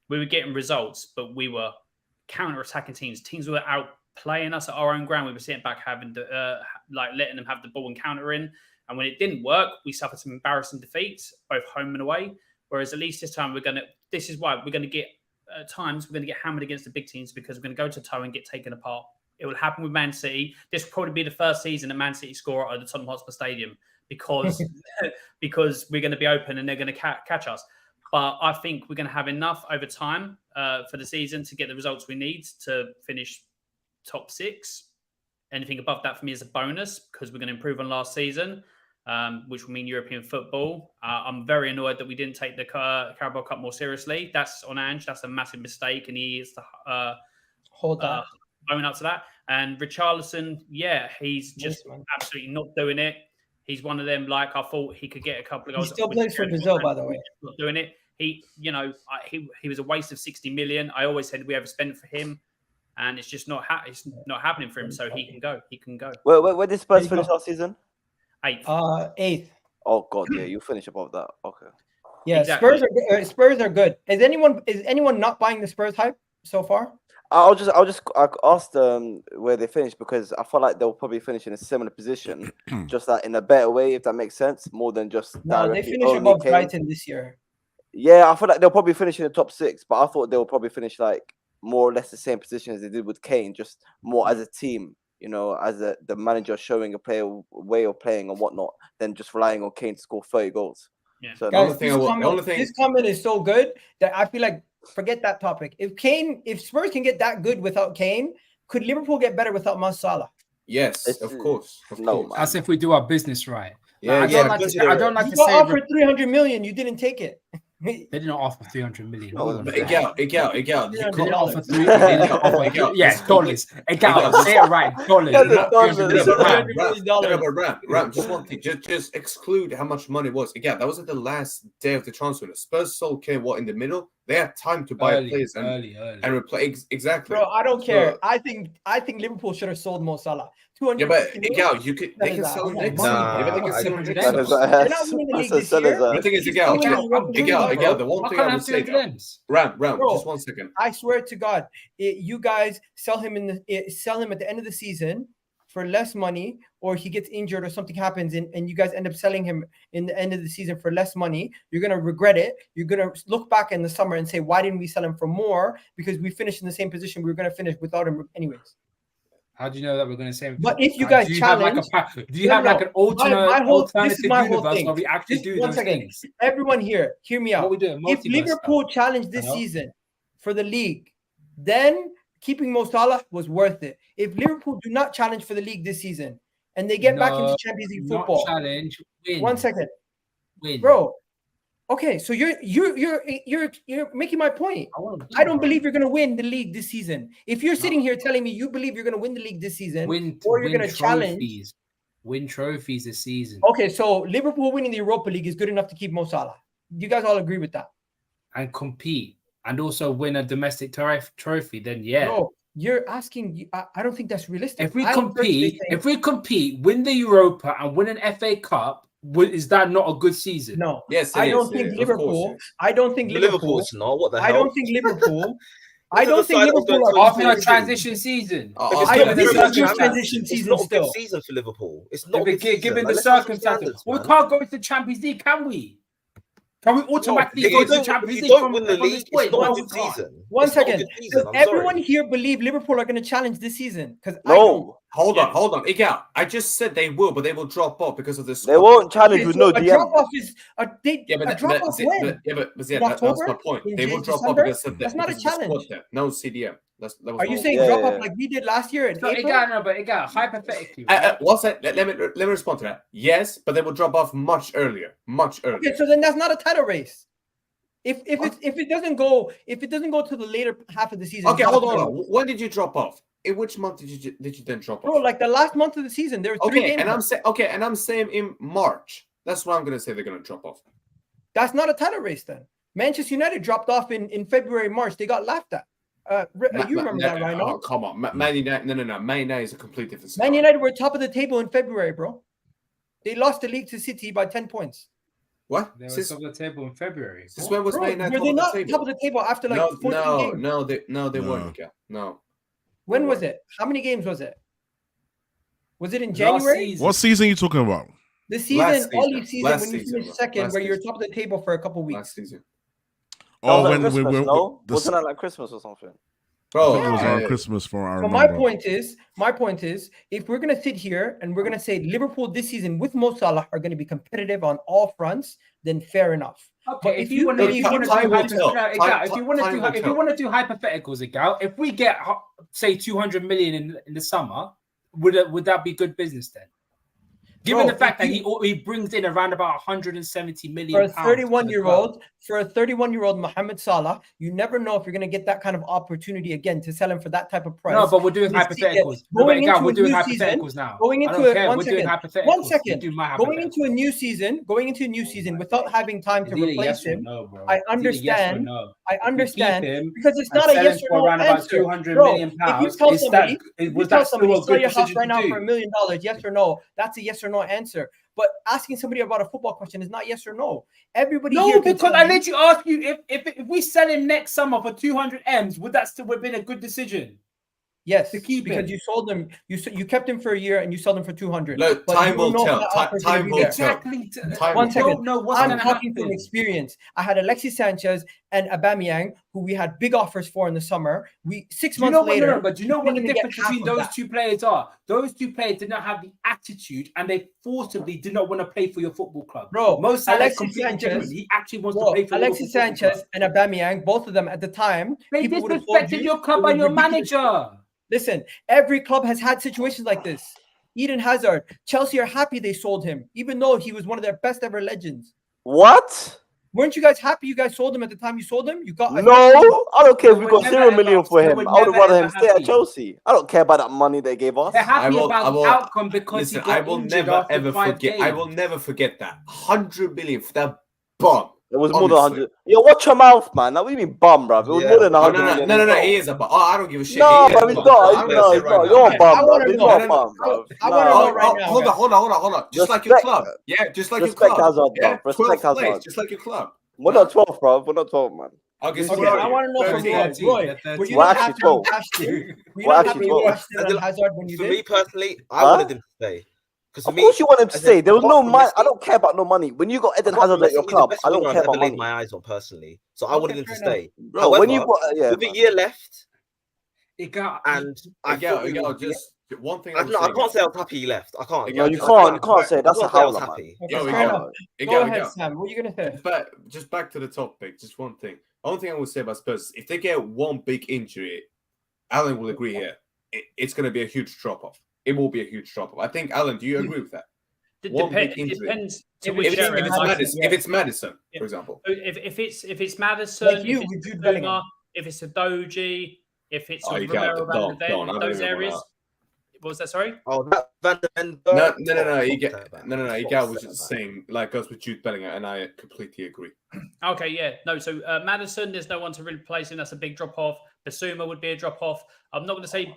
we were getting results, but we were counter-attacking teams. Teams were outplaying us at our own ground. We were sitting back having letting them have the ball and countering. And when it didn't work, we suffered some embarrassing defeats, both home and away. Whereas at least this time, this is why we're going to get, at times, we're going to get hammered against the big teams because we're going to go to toe and get taken apart. It will happen with Man City. This will probably be the first season that Man City score at the Tottenham Hotspur Stadium because we're going to be open and they're going to catch us. But I think we're going to have enough over time for the season to get the results we need to finish top 6. Anything above that for me is a bonus because we're going to improve on last season, which will mean European football. I'm very annoyed that we didn't take the Carabao Cup more seriously. That's on Ange. That's a massive mistake, and he is to hold that, own up to that. And Richarlison, yeah, he's just absolutely not doing it. He's one of them. Like I thought he could get a couple of goals. He still plays for Brazil, by the way. Not doing it. He was a waste of 60 million. I always said we overspent for him. And it's just not happening for him. So he can go. He can go. Where did Spurs finish last season? 8th. 8th. Oh God, yeah, you finish above that. Okay. Yeah, exactly. Spurs are good. Is anyone not buying the Spurs hype so far? I asked where they finished because I feel like they'll probably finish in a similar position, just that in a better way, if that makes sense, more than just. No, they finish above Brighton this year. Yeah, I feel like they'll probably finish in the top 6, but I thought they'll probably finish like more or less the same position as they did with Kane, just more as a team, you know, as the manager showing a player way of playing and whatnot, than just relying on Kane to score 30 goals. Yeah. So guys, this comment is so good that I feel like forget that topic. If Spurs can get that good without Kane, could Liverpool get better without Mo Salah? Yes, of course. As if we do our business right. Yeah, I don't like to you say offered 300 million, you didn't take it. They didn't offer 300 million. But Egal. They didn't offer 3 million. Yes, dollars. Egal, say it right. Dollars. Ram, just one thing. Just exclude how much money was. Again, that was at the last day of the transfer. Spurs sold Kane in the middle. They had time to buy players and replace exactly. Bro, I don't care. I think Liverpool should have sold Mo Salah. Yeah, but Egal, they can sell him next season. They can sell him next season. They're not winning the league this year. The thing is, Egal, the one thing I would say, Ram, just 1 second. I swear to God, you guys sell him at the end of the season for less money, or he gets injured or something happens and you guys end up selling him in the end of the season for less money. You're going to regret it. You're going to look back in the summer and say, why didn't we sell him for more? Because we finished in the same position we were going to finish without him anyways. How do you know that we're going to say? But if you guys challenge, do you have like an alternative universe where we actually do those things? Everyone here, hear me out. What we do, if Liverpool challenged this season for the league, then keeping Mo Salah was worth it. If Liverpool do not challenge for the league this season and they get back into Champions League football, challenge, win. 1 second, win, bro. Okay, so you're making my point. I don't believe you're going to win the league this season. If you're sitting here telling me you believe you're going to win the league this season, or you're going to challenge, win trophies this season. Okay, so Liverpool winning the Europa League is good enough to keep Mo Salah. You guys all agree with that? And compete, and also win a domestic trophy. Then yeah. No, you're asking. I don't think that's realistic. If we compete, win the Europa and win an FA Cup. Is that not a good season? No. Yes, I don't think Liverpool. I don't think Liverpool. Liverpool's not. What the hell? I don't think Liverpool. I don't think Liverpool after a transition season. I don't think it's a transition season. It's not a good season for Liverpool. It's not given the circumstances. We can't go into the Champions League, can we? Can we automatically go to the Champions League? You don't win the league. It's not a good can't. season. One It's not a second. good season, Does I'm everyone sorry. here believe Liverpool are going to challenge this season? Because No. Hold on. Egal, I just said they will, but they will drop off because of this. They won't challenge with no a DM. drop off is a but drop off when? that's my point. In They will drop December? off because of That's not a challenge. No CDM. That was Are you no- saying Yeah, drop yeah, off yeah. like we did last year in So April? Egal, hypothetically. Right? let me respond to that. Yes, but they will drop off much earlier. Okay, so then that's not a title race. If it doesn't go to the later half of the season. Okay, hold on. When did you drop off? In which month did you then drop off? Bro, like the last month of the season, there were 3 games. And I'm saying in March. That's what I'm gonna say they're gonna drop off. That's not a title race then. Manchester United dropped off in February, March. They got laughed at. You remember that, right? Oh, come on, Man United. No. Man United is a complete different story. Man United were top of the table in February, bro. They lost the league to City by 10 points. What? They were top of the table in February. Since when was Man United Were they not top top of the table after like 14 games? They weren't. Yeah. No. When was it? How many games was it? Was it in January? What season are you talking about? The season, early season, Last when you season, finished second, where you were top of the table for a couple weeks. Last season. Oh, when Wasn't that like Christmas or something? Bro, it was around Christmas for our. So my point is, if we're gonna sit here and we're gonna say Liverpool this season with Mo Salah are gonna be competitive on all fronts, then fair enough. Okay, But if you want to do hypotheticals, Egal, if we get say 200 million in the summer, would that be good business then? Given the fact that he brings in around about 170 million for a 31-year-old Mohamed Salah, you never know if you're going to get that kind of opportunity again to sell him for that type of price. No, but we're doing hypotheticals. We're doing hypotheticals now. Going into one second. Going Going into a new season without having time to replace him. I understand. Because it's not a yes or no answer. Bro, if you tell somebody, sell your house right now for $1 million, yes or no, that's a yes or no answer. But asking somebody about a football question is not yes or no. Everybody here because I let you ask you if we sell him next summer for 200 M's, would that still have been a good decision? Yes, to keep because you sold him. You kept him for a year and you sold him for 200. Look, time will tell. Time will tell. One second. I'm talking from experience. I had Alexis Sanchez and Aubameyang, who we had big offers for in the summer. 6 months later. But do you know what the difference between those two players are? Those two players did not have the attitude, and they forcibly did not want to play for your football club. Bro, most Alexis Sanchez, he actually wants to play for Alexis Sanchez and Aubameyang, both of them at the time. They disrespected your club and your manager. Listen, every club has had situations like this. Eden Hazard, Chelsea are happy they sold him, even though he was one of their best ever legends. What? Weren't you guys happy you guys sold him at the time you sold him? You got no, I don't care if we got 0 million for him. I would have rather him stay at Chelsea. I don't care about that money they gave us. They're happy about the outcome because I will never ever forget. I will never forget that 100 million for that bum. It was more than 100. Yo, watch your mouth, man. That we mean bum, bro. It was more than 100 million. No, he is a bum. I don't give a shit. No, but it's not. You're a bum, bro. You're not a bum, bro. I want to know right now. Hold on. Just like your club. Yeah, just like your club. Respect Hazard. Just like your club. We're not 12, bro. We're not 12, man. Okay, I want to know from Roy. Were you We're not actually happy 12. with Ashton? We're actually 12. Hazard when you For did? me personally, I wanted him to stay. Of course you want him to stay. There was no money. I don't care about no money. When you got Eden Hazard at your club, I don't care about money. My eyes on personally, so I wanted him to stay. Bro, however, when you got with a year left, and I just one thing. I can't say I was happy he left. I can't. No, you can't say that's a howler, man. Go ahead, Sam. What are you gonna say? But just back to the topic. Just one thing. One thing I will say about Spurs: if they get one big injury, Alan will agree here. It's going to be a huge drop off. It will be a huge drop off. I think, Alan, do you agree with that? It depends. If it's Madison, for example. If it's Madison, like you with Jude Bellingham. If it's a Doji, if it's Romero, those areas. What was that? Sorry. Oh, that Van de Ven. No. Egal was just saying, like us with Jude Bellingham, and I completely agree. Okay, yeah, no. So Madison, there's no one to replace him. That's a big drop off. Basuma would be a drop off. I'm not going to say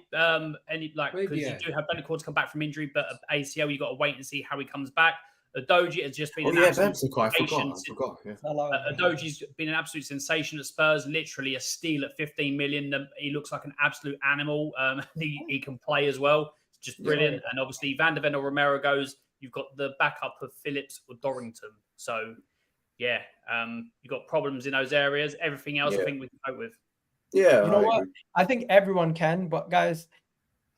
any because you do have Betancourt to come back from injury, but ACL you got to wait and see how he comes back. Doji has just been I forgot. Yeah. Doji's been an absolute sensation at Spurs. Literally a steal at 15 million. He looks like an absolute animal. He can play as well. It's just brilliant. And obviously Van de Ven or Romero goes. You've got the backup of Phillips or Dorrington. So yeah, you've got problems in those areas. Everything else, I think we can cope with. Yeah, You know what? I think everyone can, but guys,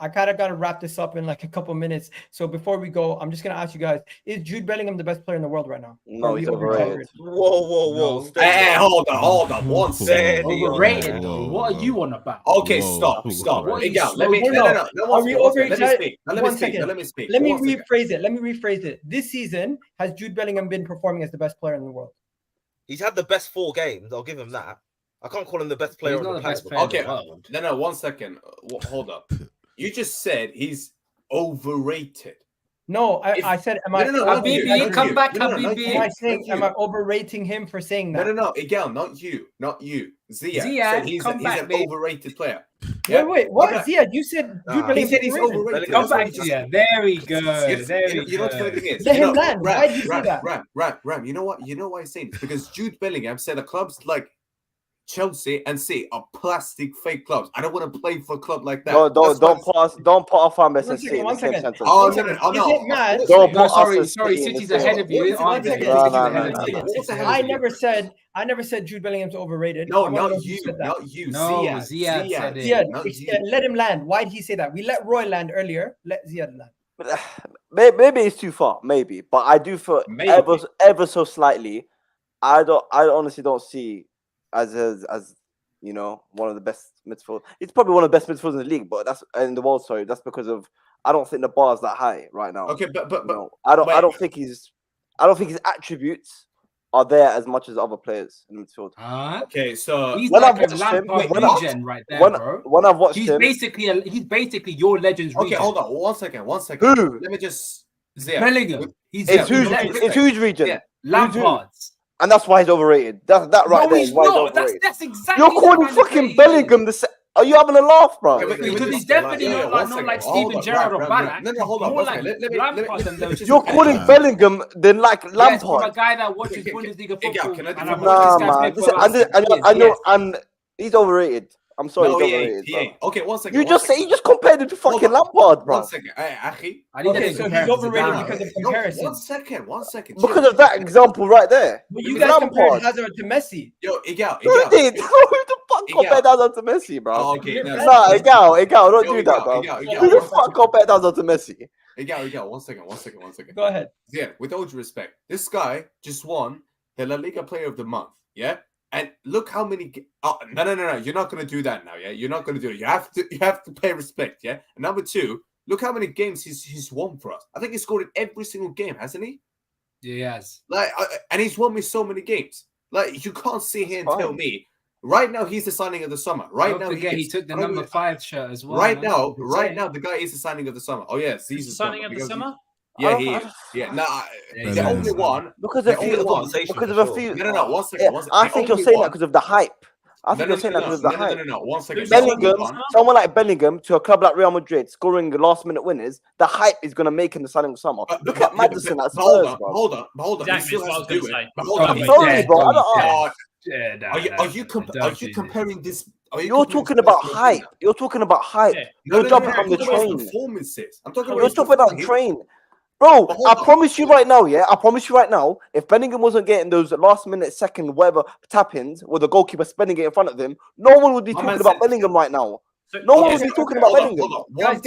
I kind of got to wrap this up in like a couple minutes. So before we go, I'm just going to ask you guys, is Jude Bellingham the best player in the world right now? No, he's overrated. Whoa. Hey, hold on, one second. Overrated though. What are you on about? Okay, stop. What are you Egal, let me Are we overexcited? Let me speak. Let me rephrase it. This season, has Jude Bellingham been performing as the best player in the world? He's had the best 4 games. I'll give him that. I can't call him the best player He's on not the the best planet. player. Okay, no, 1 second. Hold up. You just said he's overrated. No, I said, am I? Habibi, come back, Habibi. Am I overrating him for saying that? No, Egal, not you. Zia said he's an overrated player. Yeah? Wait, what? Right. Zia, you said Jude Bellingham. He said he's overrated. Come back, Zia. There we go. You know what the thing is? Let him land. Why did you say that? Ram. You know why he's saying this? Because Jude Bellingham said a clubs like Chelsea and City are plastic fake clubs. I don't want to play for a club like that. No, don't put our fan base and City in the same sentence. Oh no! Don't put us sorry, City's ahead of you. I never said Jude Bellingham's overrated. No, not you. No, Zia said it. Let him land. Why did he say that? We let Roy land earlier. Let Zia land. Maybe it's too far, maybe, but I do feel ever so slightly. I honestly don't see as you know, one of the best midfielders. It's probably one of the best midfielders in the league, but that's in the world. Sorry, that's because of I don't think the bar is that high right now. Okay, but no, I don't think his attributes are there as much as other players in the midfield. Okay, so he's like a Lampard regen right there, bro. When I've watched him, he's basically your Legends. Okay, regen. hold on, 1 second. Who? Let me just. Zia. Bellingham. It's whose region? Yeah. Lampard's. And that's why he's overrated. That right there is why he's overrated. That's exactly. You're calling fucking Bellingham the. Are you having a laugh, bro? Because he's definitely not like Steven Gerrard or Ballack. No, hold on. More like Lampard than those. You're calling Bellingham then like Lampard. Yes, from a guy that watches Bundesliga football. I know, and he's overrated. I'm sorry, he's overrated. He ain't. Okay, 1 second. You just compared him to fucking Lampard, bro. 1 second. Hey, okay, so he's overrated because of comparison. 1 second. Because of that example right there. But you guys compared Hazard to Messi. Yo, Egal. Who did? Who the fuck compared Hazard to Messi, bro? Oh, okay. Nah, Egal, don't do that, bro. Who the fuck compared Hazard to Messi? Egal, 1 second. Go ahead. Yeah, with all due respect, this guy just won the La Liga Player of the Month, yeah? And look how many. Oh, no! You're not gonna do that now, yeah. You're not gonna do it. You have to pay respect, yeah. And number 2, look how many games he's won for us. I think he scored in every single game, hasn't he? Yes. Like, and he's won me so many games. Like, you can't sit here and tell me. Right now, he's the signing of the summer. Right now, he took the number 5 shirt as well. Right now, the guy is the signing of the summer. Oh yes, he's the signing of the summer. Yeah, he is. Yeah, the only one because of a few. No. 1 second. I think you're saying that because of the hype. I think you're saying that because of the hype. No. 1 second. Bellingham, someone like Bellingham to a club like Real Madrid scoring last-minute winners, the hype is going to make him the signing of summer. Look at Maddison at Spurs, bro. Hold on. Exactly what I was going to say. I'm sorry, bro. Are you comparing this? You're talking about hype. You're jumping on the train. Performances. I'm talking about. You're talking about train. Bro, I promise you right now, if Bellingham wasn't getting those last-minute, second, whatever tap-ins with the goalkeeper spending it in front of him, no one would be talking about Bellingham right now. No one would be talking about Bellingham. Guys,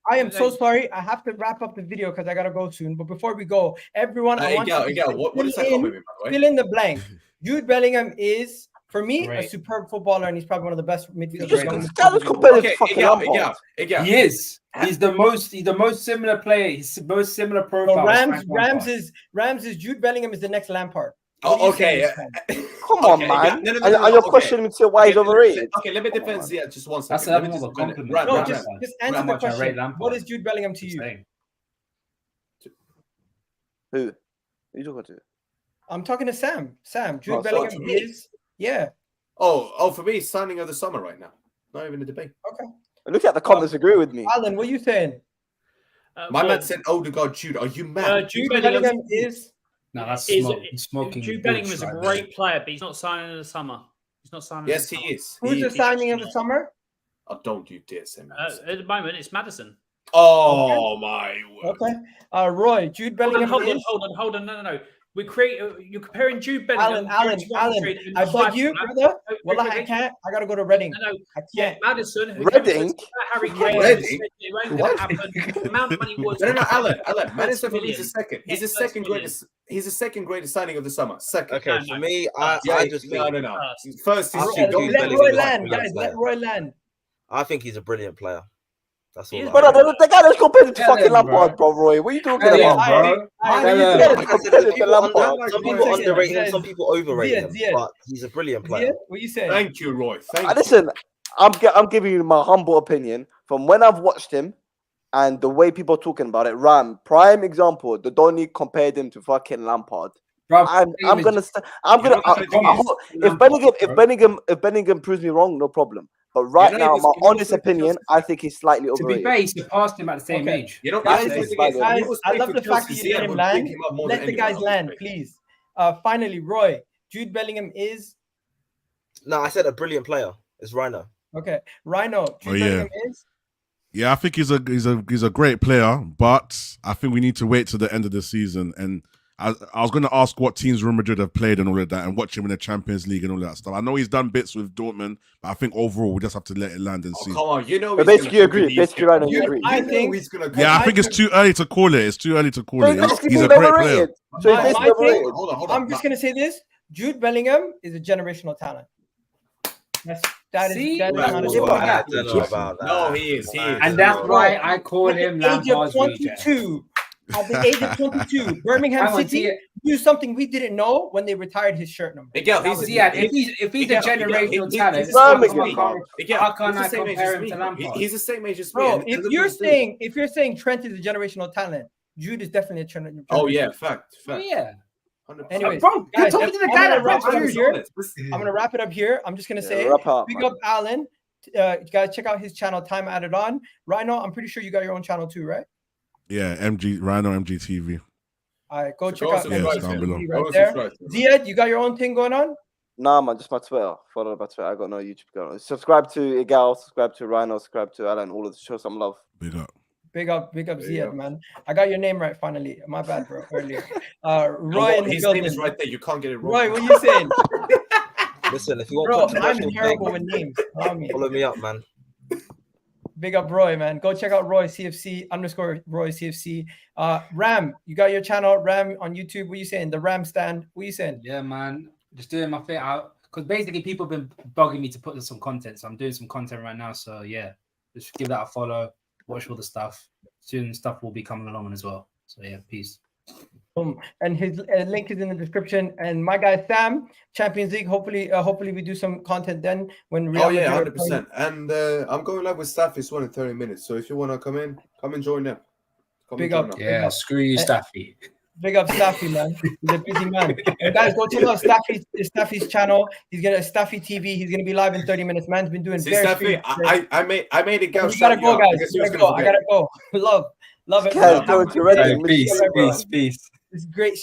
I am so sorry. I have to wrap up the video because I got to go soon. But before we go, everyone, I want you to fill in the blank. Jude Bellingham is, for me, a superb footballer, and he's probably one of the best midfielders. He is. He's the most similar player. He's the most similar profile. Rams is Jude Bellingham is the next Lampard. Oh, okay. Come on, man. And you're questioning me to why he's overrated. Okay, let me defend Zia just 1 second. That's another compliment. No, just answer the question. What is Jude Bellingham to you? Who? Who are you talking to? I'm talking to Sam. Jude Bellingham is, yeah. Oh, for me, signing of the summer right now. Not even a debate. Okay. Look at the comments. Agree with me. Alan, what are you saying? My man said, Odegaard, Jude. Are you mad? Jude Bellingham is. No, that's smoking. Jude Bellingham is a great player, but he's not signing in the summer. He's not signing. Yes, he is. Who's the signing of the summer? Oh, don't you dare say Madison. At the moment, it's Maddison. Oh my word. Okay. Roy, Jude Bellingham. Hold on. No. You're comparing Jude Bellingham. Alan, I beg you, brother. Well, I can't. I gotta go to Reading. No, I can't. Madison. Reading? Harry Kane. Reading? It ain't gonna happen. The amount of money was. No, Alan. Madison for me is million. the second. He's the 30 second million. greatest. He's the second greatest signing of the summer. Second. Okay, No, for no. me, I just think No. First is I Jude think Bellingham. Let Bellingham Roy is a land, brilliant guys. player. Let Roy land. I think he's a brilliant player. That's all. He is But the guy that's compared to Tell fucking him, Lampard, bro, Roy. What are you talking Tell him, about? bro. Tell him. Yeah, Like I said, compared to some Lampard. people underrate him, Ziad, some people overrate him, Ziad. but he's a brilliant player. Ziad, what you saying? Thank you, Roy. Thank you. Listen, I'm giving you my humble opinion from when I've watched him and the way people are talking about it. Ram, prime example. The Donny compared him to fucking Lampard. Bro, I'm gonna. If Bellingham proves me wrong, no problem. But right You know, now, he was- my he was honest playing opinion, Chelsea. I think he's slightly to be overrated. fair, he surpassed him at the same Okay. age. You know, Guys, I I love the fact that you let him land. Let the guys land, please. Finally, Roy, Jude Bellingham is No, I said a brilliant player. It's Rhino. okay. Rhino, Jude Bellingham is. Yeah, I think he's a great player, but I think we need to wait till the end of the season. And I was going to ask what teams Real Madrid have played and all of that, and watch him in the Champions League and all that stuff. I know he's done bits with Dortmund, but I think overall we just have to let it land and see. Come on, you know. But basically, you agree. Basically, Rhino, you agree. I think he's gonna. Yeah, I think it's too early to call it. It's too early to call So it. he's basically He's a being great player. overrated. So he's My basically thing- overrated. Hold on. I'm just gonna say this: Jude Bellingham is a generational talent. That is See? not a I different don't know about that. No, he is. And that's why I call him At the age of Lampard's reject. 22, at the age of 22, Birmingham Hang on, City Ziad. knew something we didn't know when they retired his shirt number. Miguel, That was Ziad, if he's a Miguel, generational he's talent, the how same age Birmingham, as me. bro. Miguel, How can he's the I same age compare as him me. to Lampard? He's the same age as me. Bro, and if look you're what he's doing. saying Trent is a generational talent, Jude is definitely a generational. Oh yeah, fact. Yeah. 100%. Anyways, Bro, you're guys, talking to the I'm guy gonna that wrap brought it up you. here. I'm gonna wrap it up here. I'm just gonna say, wrap up, big man. up Alan. You guys check out his channel. Time added on. Rhino, I'm pretty sure you got your own channel too, right? Yeah, Rhino MGTV. All right, go check Go out subscribe Yes, down below. MGTV Go right there. subscribe to him. Ziad, you got your own thing going on? Nah, man, just my Twitter. Follow my Twitter. I got no YouTube going. Subscribe to Egal, subscribe to Rhino, subscribe to Alan. All of the show some love. Big up. Big up There you Ziad, go. man. I got your name right finally. My bad, bro. Earlier. Roy in the His building. name is right there. You can't get it wrong. Roy, what you saying? Listen, if you want Bro, I'm controversial terrible things, with names. Allow me. follow me up, man. Big up Roy, man. Go check out Roy CFC _ Roy CFC. Ram, you got your channel, Ram on YouTube. What you saying? The Ram stand. What you saying? Yeah, man. Just doing my thing out because basically people have been bugging me to put some content. So I'm doing some content right now. So yeah, just give that a follow. Watch all the stuff. Soon stuff will be coming along as well. So yeah, peace. Boom. And his link is in the description. And my guy Sam, Champions League. Hopefully we do some content then when Real Oh yeah, Madrid are 100%. And I'm going live with Staffy as well in 30 minutes. So if you want to come and join them. Come Big and join up. them. Yeah, screw you, Staffy. Big up Staffy, man. He's a busy man. And guys, go check out Staffy's channel. He's gonna Staffy TV. He's gonna be live in 30 minutes. Man's been doing See, very Staffy, I made it go. We gotta go, guys. I gotta go. Love it. Guys, go to Reading. Peace. This is great.